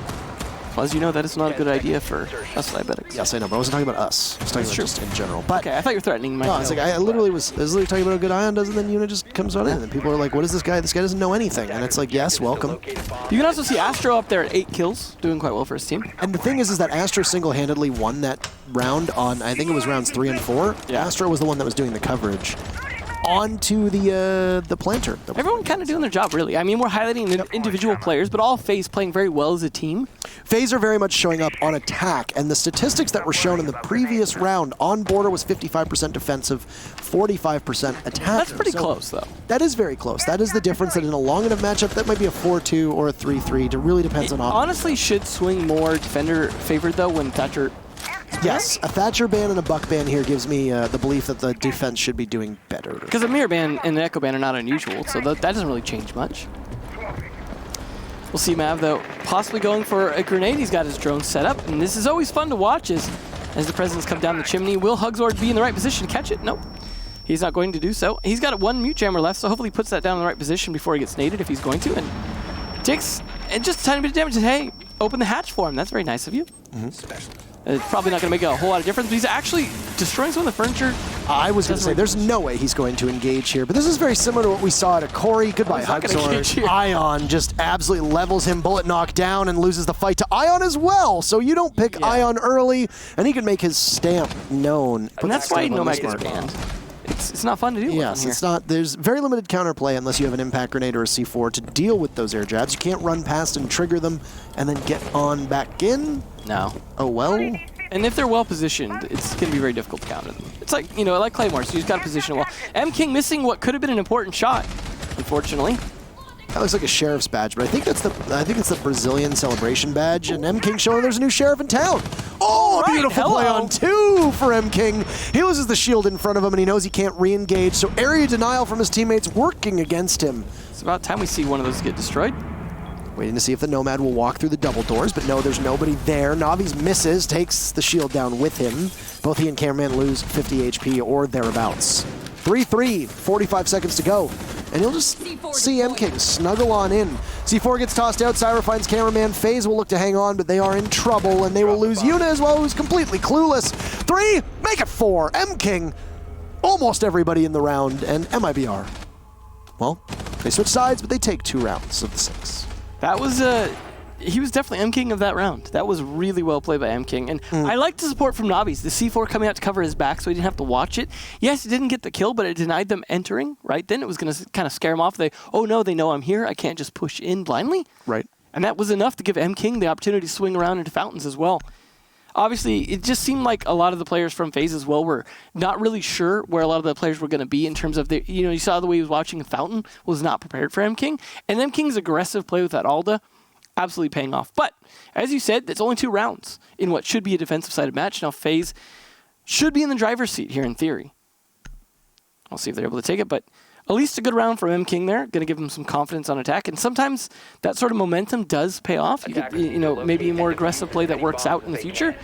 B: Well, as you know, that is not a good idea for us diabetics.
A: Yes, I know, but I wasn't talking about us. I was talking about just in general. But
B: okay, I thought you were threatening my.
A: No, it's like I was literally talking about how good Ion does, and then Una just comes on in, and people are like, "What is this guy? This guy doesn't know anything." And it's like, yes, welcome.
B: You can also see Astro up there at 8 kills, doing quite well for his team.
A: And the thing is that Astro single-handedly won that round on, I think it was rounds 3 and 4.
B: Yeah.
A: Astro was the one that was doing the coverage onto the planter.
B: Everyone kind of doing their job, really. I mean, we're highlighting individual players, but all FaZe playing very well as a team.
A: FaZe are very much showing up on attack, and the statistics that were shown in the previous round, on border was 55% defensive, 45% attack.
B: That's pretty close, though.
A: That is very close. That is the difference that in a long enough matchup, that might be a 4-2 or a 3-3. It really depends on offense.
B: Honestly, should swing more defender favored, though, when Thatcher...
A: Yes, a Thatcher ban and a Buck ban here gives me the belief that the defense should be doing better.
B: Because a mirror ban and an echo ban are not unusual, so that doesn't really change much. We'll see Mav, though, possibly going for a grenade. He's got his drone set up, and this is always fun to watch as the Presidents come down the chimney. Will Hugzord be in the right position to catch it? Nope. He's not going to do so. He's got 1 mute jammer left, so hopefully he puts that down in the right position before he gets naded if he's going to, and takes just a tiny bit of damage. And hey, open the hatch for him. That's very nice of you. It's probably not going to make a whole lot of difference, but he's actually destroying some of the furniture.
A: I was going to say, there's no way he's going to engage here, but this is very similar to what we saw at Corey. Goodbye, Hugzord. Ion just absolutely levels him, bullet knocked down, and loses the fight to Ion as well. So you don't pick Ion early, and he can make his stamp known.
B: And that's why Nomad gets banned. It's not fun to deal with.
A: Yes, it's not. There's very limited counterplay unless you have an impact grenade or a C4 to deal with those air jabs. You can't run past and trigger them and then get on back in.
B: No.
A: Oh, well.
B: And if they're well positioned, it's going to be very difficult to counter them. It's like, like Claymore, so you just got to position it well. M-King missing what could have been an important shot, unfortunately.
A: That looks like a sheriff's badge, but I think it's the Brazilian celebration badge, and M-King showing there's a new sheriff in town. Oh, a beautiful play on 2 for M-King. He loses the shield in front of him, and he knows he can't re-engage, so area denial from his teammates working against him.
B: It's about time we see one of those get destroyed.
A: Waiting to see if the Nomad will walk through the double doors, but no, there's nobody there. Navi's misses, takes the shield down with him. Both he and Cameraman lose 50 HP or thereabouts. 3-3, 45 seconds to go. And you'll just see M-King snuggle on in. C4 gets tossed out, Cyber finds Cameraman. FaZe will look to hang on, but they are in trouble, and they will lose Una as well, who's completely clueless. 3, make it 4. M-King, almost everybody in the round, and MIBR. Well, they switch sides, but they take 2 rounds of the 6.
B: That was he was definitely M-King of that round. That was really well played by M-King. And I like the support from Navis. The C4 coming out to cover his back so he didn't have to watch it. Yes, he didn't get the kill, but it denied them entering, right? Then it was going to kind of scare him off. Oh no, they know I'm here. I can't just push in blindly.
A: Right.
B: And that was enough to give M-King the opportunity to swing around into fountains as well. Obviously, it just seemed like a lot of the players from FaZe as well were not really sure where a lot of the players were going to be in terms of you saw the way he was watching Fountain was not prepared for M-King. And M-King's aggressive play with that Alda, absolutely paying off. But, as you said, it's only 2 rounds in what should be a defensive-sided match. Now, FaZe should be in the driver's seat here in theory. I'll see if they're able to take it, but at least a good round from M King there. Going to give him some confidence on attack, and sometimes that sort of momentum does pay off. You could, maybe a more aggressive play that works out in the future.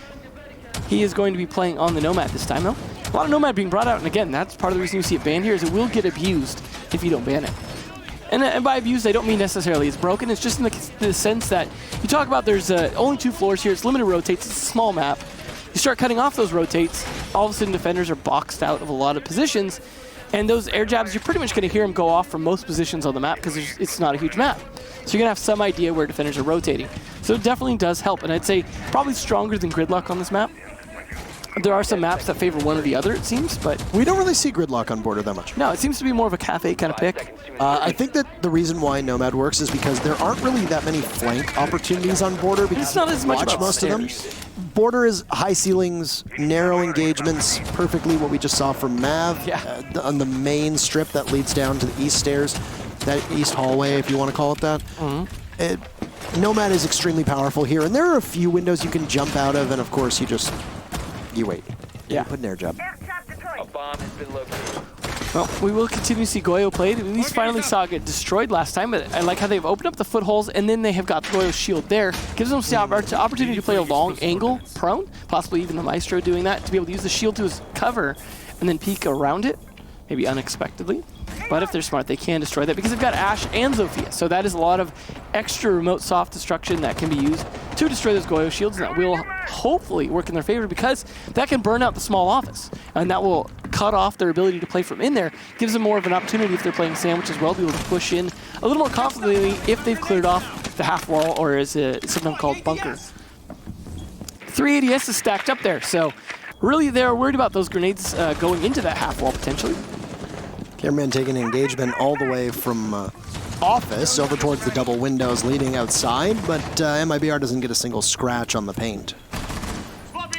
B: He is going to be playing on the Nomad this time, though. A lot of Nomad being brought out, and again, that's part of the reason you see it banned here, is it will get abused if you don't ban it. And by abused, I don't mean necessarily it's broken. It's just in the sense that you talk about there's only 2 floors here. It's limited rotates. It's a small map. You start cutting off those rotates, all of a sudden defenders are boxed out of a lot of positions, and those air jabs, you're pretty much going to hear them go off from most positions on the map because it's not a huge map. So you're going to have some idea where defenders are rotating. So it definitely does help, and I'd say probably stronger than Gridlock on this map. There are some maps that favor one or the other, it seems, but...
A: We don't really see Gridlock on Border that much.
B: No, it seems to be more of a cafe kind of pick.
A: I think that the reason why Nomad works is because there aren't really that many flank opportunities on Border because
B: it's not as much about
A: most
B: stairs.
A: of them. Border is high ceilings, narrow engagements, perfectly what we just saw from Mav on the main strip that leads down to the east stairs, that east hallway, if you want to call it that. Nomad is extremely powerful here, and there are a few windows you can jump out of, and of course you wait.
B: Yeah.
A: You put an air jab.
C: A bomb has been located.
B: Well, we will continue to see Goyo played. We at least finally saw it get destroyed last time, but I like how they've opened up the footholds, and then they have got Goyo's shield there. Gives them the opportunity to play a long angle prone, possibly even the Maestro doing that, to be able to use the shield to his cover and then peek around it, maybe unexpectedly. But if they're smart, they can destroy that because they've got Ashe and Zofia. So that is a lot of extra remote soft destruction that can be used to destroy those Goyo shields, and that will hopefully work in their favor because that can burn out the small office. And that will cut off their ability to play from in there. Gives them more of an opportunity if they're playing Sandwich as well to be able to push in a little more confidently if they've cleared off the half wall, or as sometimes called bunker. 3 ADS is stacked up there, so really they're worried about those grenades going into that half wall potentially.
A: Cameraman taking engagement all the way from office over towards the double windows leading outside, but MIBR doesn't get a single scratch on the paint.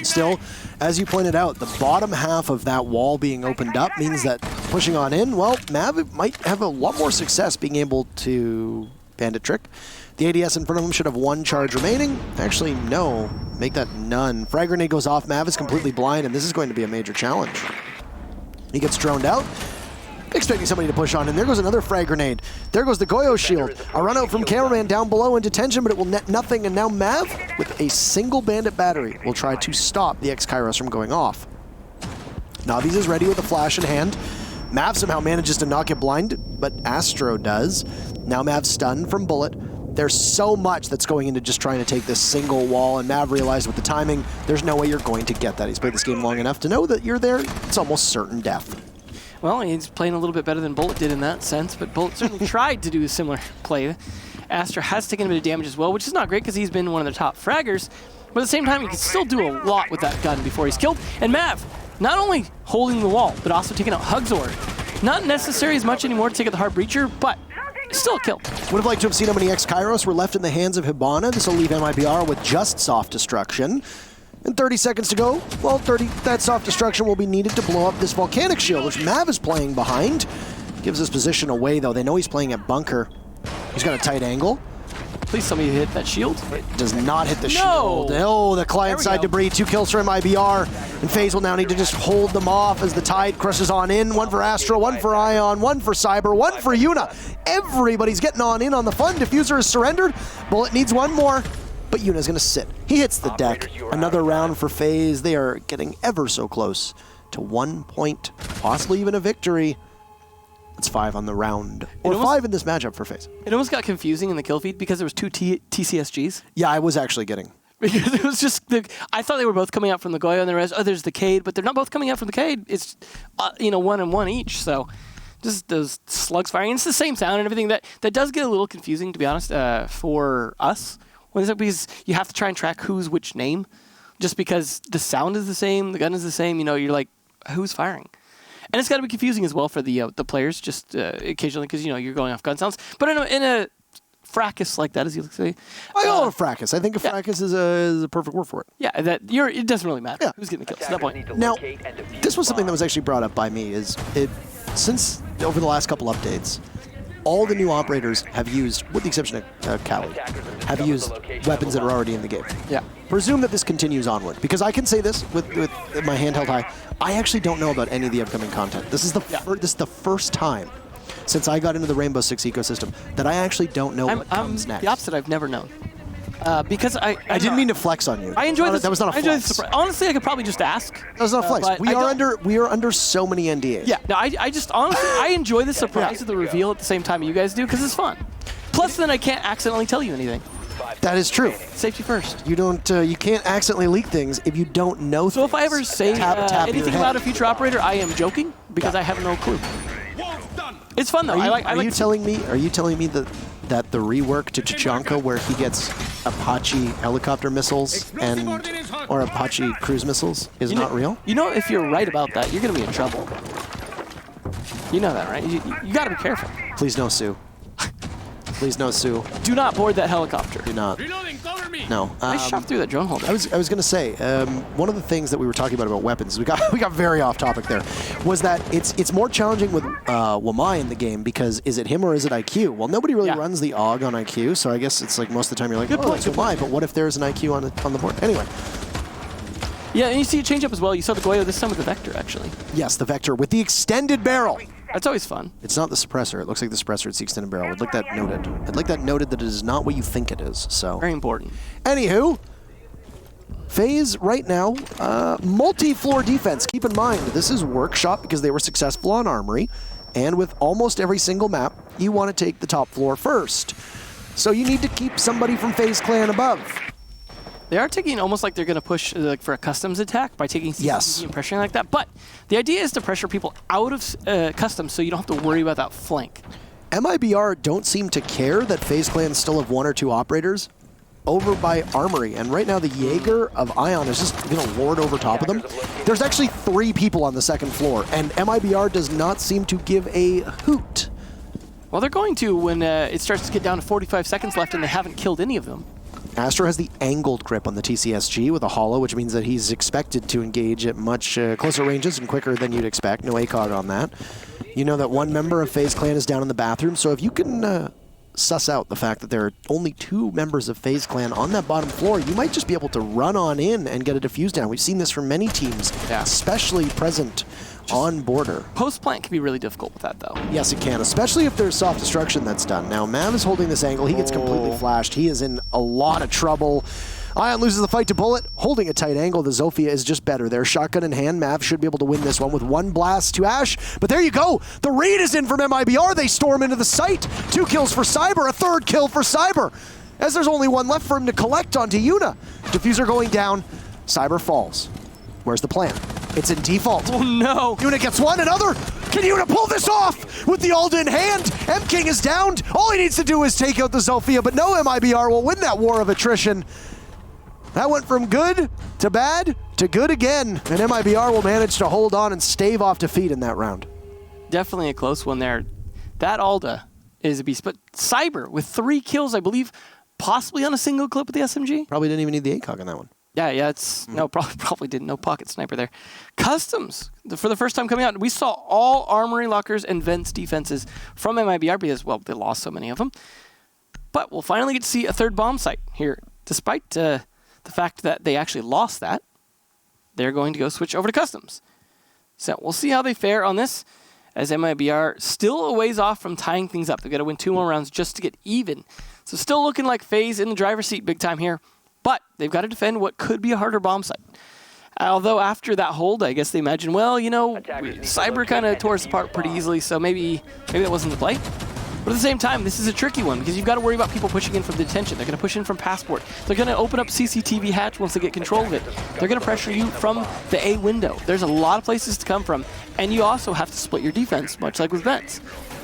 A: Still, as you pointed out, the bottom half of that wall being opened up means that pushing on in, well, Mav might have a lot more success being able to bandit trick. The ADS in front of him should have 1 charge remaining. Actually, no. Make that none. Frag grenade goes off. Mav is completely blind, and this is going to be a major challenge. He gets droned out. Expecting somebody to push on, and there goes another frag grenade. There goes the Goyo shield. A run out from Cameraman down below in detention, but it will net nothing, and now Mav, with a single bandit battery, will try to stop the X-Kairos from going off. Navi's is ready with a flash in hand. Mav somehow manages to not get blinded, but Astro does. Now Mav's stunned from Bullet. There's so much that's going into just trying to take this single wall, and Mav realized with the timing, there's no way you're going to get that. He's played this game long enough to know that you're there. It's almost certain death.
B: Well, he's playing a little bit better than Bullet did in that sense, but Bullet certainly tried to do a similar play. Astra has taken a bit of damage as well, which is not great because he's been one of the top fraggers, but at the same time, he can still do a lot with that gun before he's killed. And Mav, not only holding the wall, but also taking out Hugzor. Not necessary as much anymore to take out the Hard Breacher, but still a kill.
A: Would have liked to have seen how many X-Kairos were left in the hands of Hibana. This will leave MIBR with just soft destruction. And 30 seconds to go. Well, that soft destruction will be needed to blow up this volcanic shield, which Mav is playing behind. Gives his position away, though. They know he's playing at bunker. He's got a tight angle.
B: Please somebody hit that shield.
A: It does not hit the shield. Oh, the client-side debris. 2 kills for MIBR. And FaZe will now need to just hold them off as the tide crushes on in. 1 for Astro, 1 for Ion, 1 for Cyber, 1 for Yuna. Everybody's getting on in on the fun. Diffuser is surrendered. Bullet needs 1 more. But Yuna's going to sit. He hits the deck. Another round for FaZe. They are getting ever so close to 1 point, possibly even a victory. It's 5 on the round. Or 5 in this matchup for FaZe.
B: It almost got confusing in the kill feed because there was 2 TCSGs.
A: Yeah, I was actually getting.
B: Because it was just, I thought they were both coming out from the Goyo, and the rest, there's the Cade, but they're not both coming out from the Cade. It's, 1 and 1 each, so just those slugs firing. And it's the same sound and everything. That does get a little confusing, to be honest, for us. Because you have to try and track who's which name, just because the sound is the same, the gun is the same. You're like, who's firing? And it's got to be confusing as well for the players, just occasionally, because you're going off gun sounds. But in a fracas like that, as you say,
A: I call it a fracas. I think a fracas is a perfect word for it.
B: Yeah, it doesn't really matter who's getting the kills at that point.
A: Now, this was something that was actually brought up by me. Since over the last couple updates, all the new operators have used, with the exception of Cali, have used weapons that are already in the game.
B: Yeah.
A: Presume that this continues onward, because I can say this with my hand held high. I actually don't know about any of the upcoming content. This is the this is the first time since I got into the Rainbow Six ecosystem that I actually don't know what comes next.
B: The opposite. I've never known. Because I
A: didn't mean to flex on you.
B: I enjoy this.
A: That was not a flex.
B: Honestly, I could probably just ask.
A: That was not a flex. We are under so many NDAs.
B: Yeah. No, I just honestly I enjoy the surprise of the reveal at the same time you guys do because it's fun. Plus, then I can't accidentally tell you anything.
A: That is true.
B: Safety first.
A: You don't. You can't accidentally leak things if you don't know.
B: So if I ever say anything about a future operator, I am joking because I have no clue. It's fun though.
A: Are you telling me that the rework to Tachanka, where he gets Apache helicopter missiles or Apache cruise missiles, is not real?
B: You know, if you're right about that, you're gonna be in trouble. You know that, right? You gotta be careful.
A: Please no sue. Please no sue.
B: Do not board that helicopter.
A: Do not. No.
B: I shot through that drone holder.
A: I was gonna say one of the things that we were talking about weapons. We got very off topic there. Was that it's more challenging with Wamai in the game because is it him or is it IQ? Well, nobody really runs the AUG on IQ, so I guess it's like most of the time you're like, it's Wamai. But what if there's an IQ on the board? Anyway.
B: Yeah, and you see a change up as well. You saw the Goyo this time with the Vector, actually.
A: Yes, the Vector with the extended barrel.
B: That's always fun.
A: It's not the suppressor. It looks like the suppressor. It's the extended barrel. I'd like that noted. I'd like that noted that it is not what you think it is. So
B: very important.
A: Anywho, FaZe right now, multi-floor defense. Keep in mind, this is Workshop because they were successful on Armory. And with almost every single map, you want to take the top floor first. So you need to keep somebody from FaZe Clan above.
B: They are taking almost like they're going to push like for a customs attack by taking CCTV and pressuring like that. But the idea is to pressure people out of customs so you don't have to worry about that flank.
A: MIBR don't seem to care that FaZe Clan still have 1 or 2 operators over by Armory. And right now the Jaeger of Ion is just going to lord over top of them. There's actually 3 people on the 2nd floor. And MIBR does not seem to give a hoot.
B: Well, they're going to when it starts to get down to 45 seconds left and they haven't killed any of them.
A: Astro has the angled grip on the TCSG with a hollow, which means that he's expected to engage at much closer ranges and quicker than you'd expect. No ACOG on that. You know that one member of FaZe Clan is down in the bathroom, so if you can suss out the fact that there are only 2 members of FaZe Clan on that bottom floor, you might just be able to run on in and get a defuse down. We've seen this from many teams, especially present on border.
B: Post-plant can be really difficult with that, though.
A: Yes, it can, especially if there's soft destruction that's done. Now, Mav is holding this angle. He gets completely flashed. He is in a lot of trouble. Ion loses the fight to Bullet. Holding a tight angle, the Zofia is just better there. Shotgun in hand, Mav should be able to win this one with 1 blast to Ash. But there you go. The read is in from MIBR. They storm into the site. 2 kills for Cyber, a 3rd kill for Cyber. As there's only 1 left for him to collect onto Yuna. Diffuser going down. Cyber falls. Where's the plan? It's in default.
B: Oh no!
A: Yuna gets 1, another! Can Yuna pull this off? With the ult in hand, M-King is downed. All he needs to do is take out the Zofia, but no, MIBR will win that war of attrition. That went from good to bad to good again, and MIBR will manage to hold on and stave off defeat in that round.
B: Definitely a close one there. That Alda is a beast, but Cyber with 3 kills, I believe, possibly on a single clip with the SMG.
A: Probably didn't even need the ACOG on that one.
B: Yeah, it's no, probably didn't. No pocket sniper there. Customs for the first time coming out. We saw all armory lockers and vents defenses from MIBR because, well, they lost so many of them. But we'll finally get to see a 3rd bomb site here, despite the fact that they actually lost that. They're going to go switch over to customs. So we'll see how they fare on this, as MIBR still a ways off from tying things up. They've got to win 2 more rounds just to get even. So still looking like FaZe in the driver's seat big time here. But they've got to defend what could be a harder bomb site. Although after that hold, I guess they imagine, well, you know, Cyber kind of tore us apart pretty easily, so maybe that wasn't the play. But at the same time, this is a tricky one because you've got to worry about people pushing in from detention. They're going to push in from passport. They're going to open up CCTV hatch once they get control of it. They're going to pressure you from the A window. There's a lot of places to come from, and you also have to split your defense, much like with vents.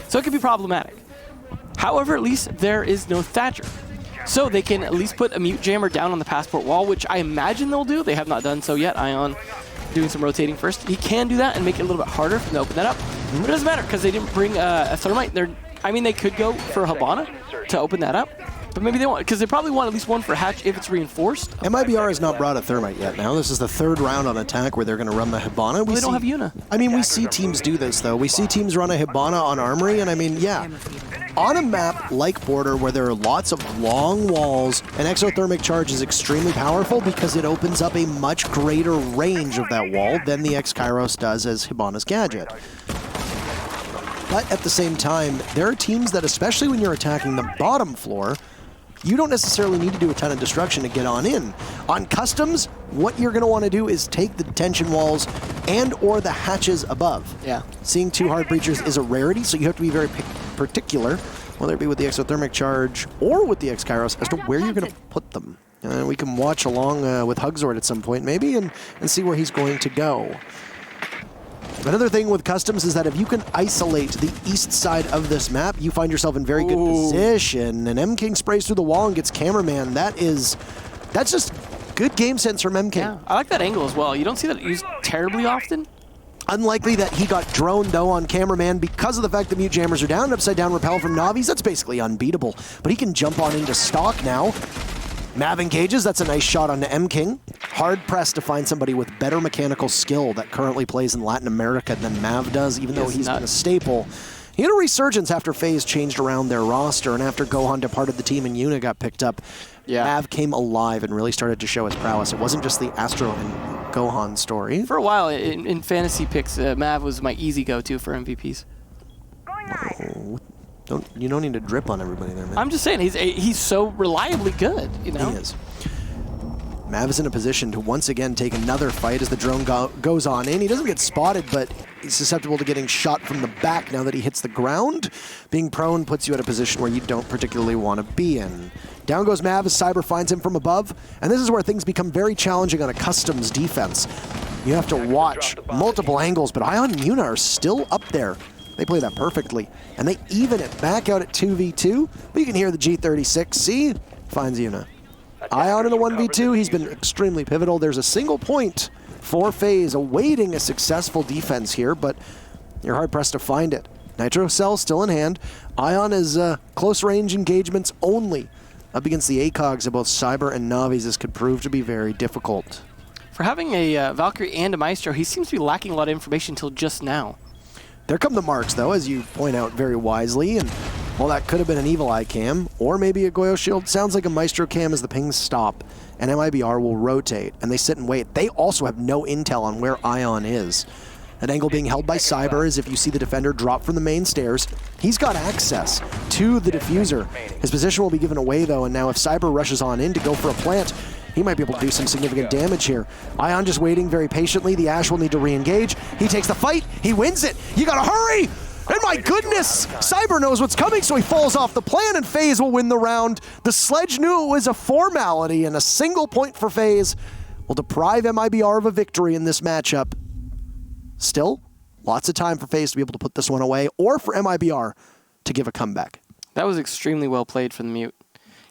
B: So it can be problematic. However, at least there is no Thatcher. So they can at least put a mute jammer down on the passport wall, which I imagine they'll do. They have not done so yet. Ion doing some rotating first. He can do that and make it a little bit harder for them to open that up. But it doesn't matter because they didn't bring a thermite. I mean, they could go for Habana to open that up, but maybe they won't because they probably want at least 1 for hatch if it's reinforced.
A: MIBR has not brought a thermite yet now. This is the 3rd round on attack where they're going to run the Hibana.
B: Well, they don't have Yuna.
A: I mean, we see teams do this, though. We see teams run a Hibana on Armory, and I mean, yeah. On a map like Border, where there are lots of long walls, an exothermic charge is extremely powerful because it opens up a much greater range of that wall than the X-Kairos does as Hibana's gadget. But at the same time, there are teams that, especially when you're attacking the bottom floor, you don't necessarily need to do a ton of destruction to get on in. On customs, what you're going to want to do is take the detention walls and or the hatches above.
B: Yeah.
A: Seeing two hard breachers is a rarity, so you have to be very particular, whether it be with the exothermic charge or with the X-Kairos, as to where you're going to put them. We can watch along with Hugzord at some point, maybe, and see where he's going to go. Another thing with customs is that if you can isolate the east side of this map, you find yourself in very good position. And M-King sprays through the wall and gets cameraman. That's just good game sense from M-King.
B: Yeah, I like that angle as well. You don't see that used terribly often.
A: Unlikely that he got droned, though, on cameraman because of the fact that mute jammers are down. Upside down repel from Navis, that's basically unbeatable. But he can jump on into stock now. Mav engages, that's a nice shot on M-King. Hard pressed to find somebody with better mechanical skill that currently plays in Latin America than Mav does, even though he's been a staple. He had a resurgence after FaZe changed around their roster, and after Gohan departed the team and Yuna got picked up, Mav came alive and really started to show his prowess. It wasn't just the Astro and Gohan story.
B: For a while, in fantasy picks, Mav was my easy go-to for MVPs.
A: Oh, you don't need to drip on everybody there, man.
B: I'm just saying, he's so reliably good, you know?
A: He is. Mav is in a position to once again take another fight as the drone goes on in. He doesn't get spotted, but he's susceptible to getting shot from the back now that he hits the ground. Being prone puts you at a position where you don't particularly want to be in. Down goes Mav as Cyber finds him from above, and this is where things become very challenging on a customs defense. You have to watch multiple angles, but Ion and Yuna are still up there. They play that perfectly, and they even it back out at 2v2, but you can hear the G36C finds Yuna. Ion in a 1v2, he's been extremely pivotal. There's a single point for FaZe awaiting a successful defense here, but you're hard-pressed to find it. Nitro Cell still in hand. Ion is close-range engagements only up against the ACOGs of both Cyber and Navis. This could prove to be very difficult.
B: For having a Valkyrie and a Maestro, he seems to be lacking a lot of information until just now.
A: There come the marks, though, as you point out very wisely, and well, that could have been an Evil Eye cam, or maybe a Goyo Shield. Sounds like a Maestro cam as the pings stop, and MIBR will rotate, and they sit and wait. They also have no intel on where Ion is. An angle being held by Cyber is if you see the defender drop from the main stairs, he's got access to the diffuser. His position will be given away, though, and now if Cyber rushes on in to go for a plant, he might be able to do some significant damage here. Ion just waiting very patiently. The Ash will need to re-engage. He takes the fight. He wins it. You gotta hurry! And my goodness! Cyber knows what's coming, so he falls off the plan, and FaZe will win the round. The Sledge knew it was a formality, and a single point for FaZe will deprive MIBR of a victory in this matchup. Still, lots of time for FaZe to be able to put this one away, or for MIBR to give a comeback.
B: That was extremely well played from the mute.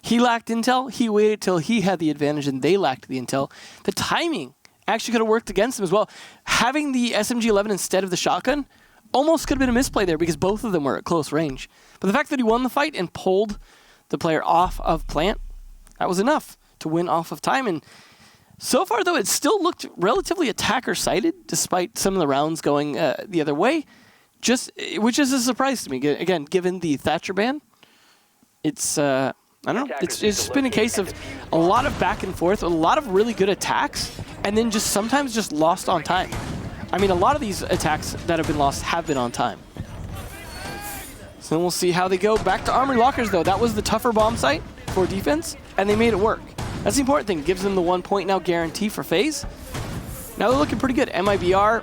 B: He lacked intel. He waited till he had the advantage, and they lacked the intel. The timing actually could have worked against him as well. Having the SMG-11 instead of the shotgun almost could have been a misplay there because both of them were at close range. But the fact that he won the fight and pulled the player off of plant, that was enough to win off of time. And so far, though, it still looked relatively attacker-sided, despite some of the rounds going the other way, which is a surprise to me. Again, given the Thatcher ban, it's... I don't know. It's been a case of a lot of back and forth, a lot of really good attacks, and then just sometimes just lost on time. I mean, a lot of these attacks that have been lost have been on time. So we'll see how they go. Back to Armory Lockers, though. That was the tougher bomb site for defense, and they made it work. That's the important thing. Gives them the 1 point now guarantee for FaZe. Now they're looking pretty good. MIBR,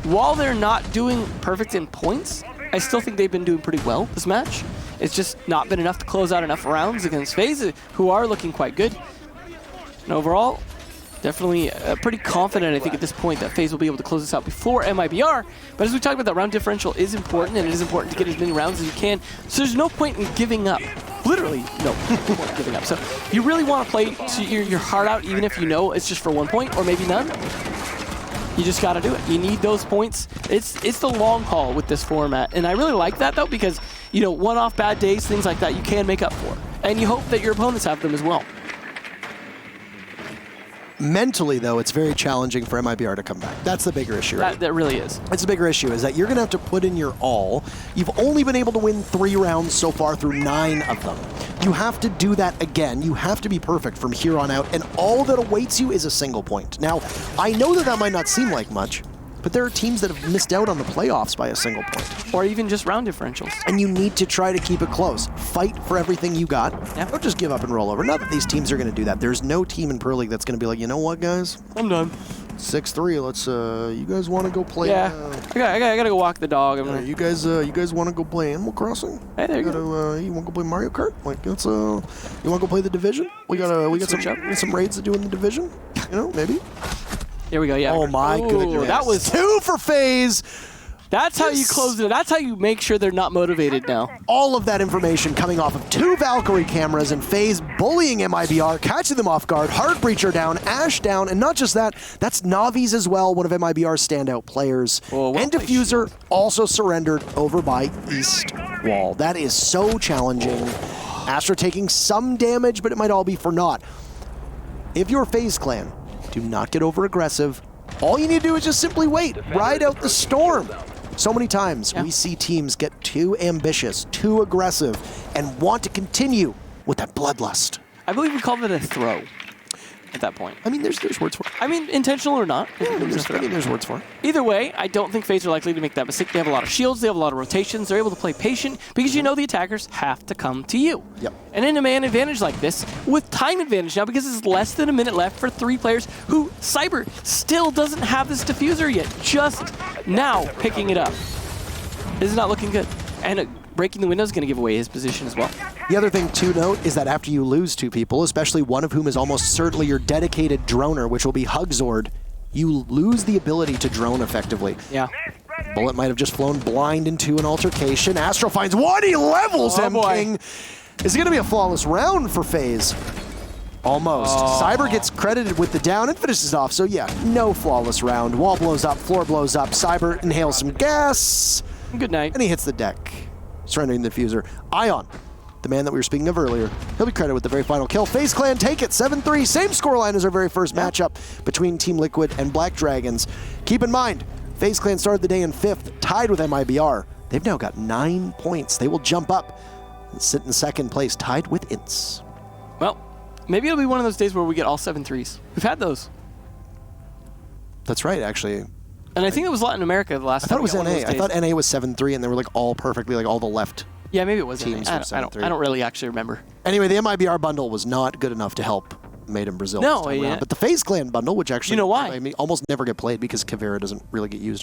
B: while they're not doing perfect in points, I still think they've been doing pretty well this match. It's just not been enough to close out enough rounds against FaZe, who are looking quite good. And overall, definitely pretty confident, I think, at this point that FaZe will be able to close this out before MIBR. But as we talked about, that round differential is important, and it is important to get as many rounds as you can. So there's no point in giving up. Literally, no point in giving up. So you really want to play your heart out, even if you know it's just for 1 point or maybe none. You just got to do it. You need those points. It's the long haul with this format. And I really like that, though, because, you know, one-off bad days, things like that, you can make up for. And you hope that your opponents have them as well.
A: Mentally, though, it's very challenging for MIBR to come back. That's the bigger issue, right?
B: That really is.
A: It's a bigger issue, is that you're going to have to put in your all. You've only been able to win 3 rounds so far through 9 of them. You have to do that again. You have to be perfect from here on out, and all that awaits you is a single point. Now, I know that might not seem like much, but there are teams that have missed out on the playoffs by a single point.
B: Or even just round differentials.
A: And you need to try to keep it close. Fight for everything you got.
B: Yeah.
A: Don't just give up and roll over. Not that these teams are going to do that. There's no team in Pro League that's going to be like, you know what, guys?
B: I'm done.
A: 6-3. Let's. You guys want to go play?
B: Yeah. I gotta go walk the dog.
A: You guys want to go play Animal Crossing?
B: Hey, there you go.
A: You want to go play Mario Kart? Like, let's. You want to go play the Division? We got some raids to do in the Division. You know, maybe.
B: Here we go, yeah.
A: Oh my goodness.
B: That was
A: 2 for FaZe.
B: That's how you close it. That's how you make sure they're not motivated now.
A: All of that information coming off of 2 Valkyrie cameras and FaZe bullying MIBR, catching them off guard, Heartbreacher down, Ash down, and not just that, that's Navi's as well, one of MIBR's standout players.
B: Well
A: and Diffuser also surrendered over by East Wall. That is so challenging. Astra taking some damage, but it might all be for naught. If you're FaZe Clan, do not get over aggressive. All you need to do is just simply wait. Ride out the storm. So many times we see teams get too ambitious, too aggressive, and want to continue with that bloodlust.
B: I believe we called it a throw at that point.
A: I mean, there's words for it.
B: I mean, intentional or not.
A: I mean, there's words for it.
B: Either way, I don't think FaZe are likely to make that mistake. They have a lot of shields, they have a lot of rotations, they're able to play patient because you know the attackers have to come to you.
A: Yep.
B: And in a man advantage like this, with time advantage now, because it's less than a minute left for 3 players who Cyber still doesn't have this diffuser yet, just now picking it up. This is not looking good. And breaking the window is going to give away his position as well.
A: The other thing to note is that after you lose 2 people, especially one of whom is almost certainly your dedicated droner, which will be Hugzord, you lose the ability to drone effectively.
B: Yeah.
A: Bullet might have just flown blind into an altercation. Astro finds 1, he levels M-King. Is it going to be a flawless round for FaZe? Almost. Cyber gets credited with the down and finishes off, so yeah, no flawless round. Wall blows up, floor blows up, Cyber inhales some gas.
B: Good night.
A: And he hits the deck, surrendering the diffuser. Ion, the man that we were speaking of earlier, he'll be credited with the very final kill. FaZe Clan take it, 7-3. Same scoreline as our very first matchup between Team Liquid and Black Dragons. Keep in mind, FaZe Clan started the day in 5th, tied with MIBR. They've now got 9 points. They will jump up and sit in 2nd place, tied with Ints.
B: Well, maybe it'll be one of those days where we get all 7 threes. We've had those.
A: That's right, actually.
B: And I think it was Latin America the last
A: I
B: time.
A: thought it was NA. I thought NA was 7-3, and they were like all perfectly, like all the left.
B: Yeah, maybe it was
A: teams
B: NA.
A: were 7-3.
B: I don't really actually remember.
A: Anyway, the MIBR bundle was not good enough to help Made in Brazil.
B: No,
A: this time
B: yeah.
A: around. But the FaZe Clan bundle, which actually
B: You know why?
A: I mean, almost never get played because Caveira doesn't really get used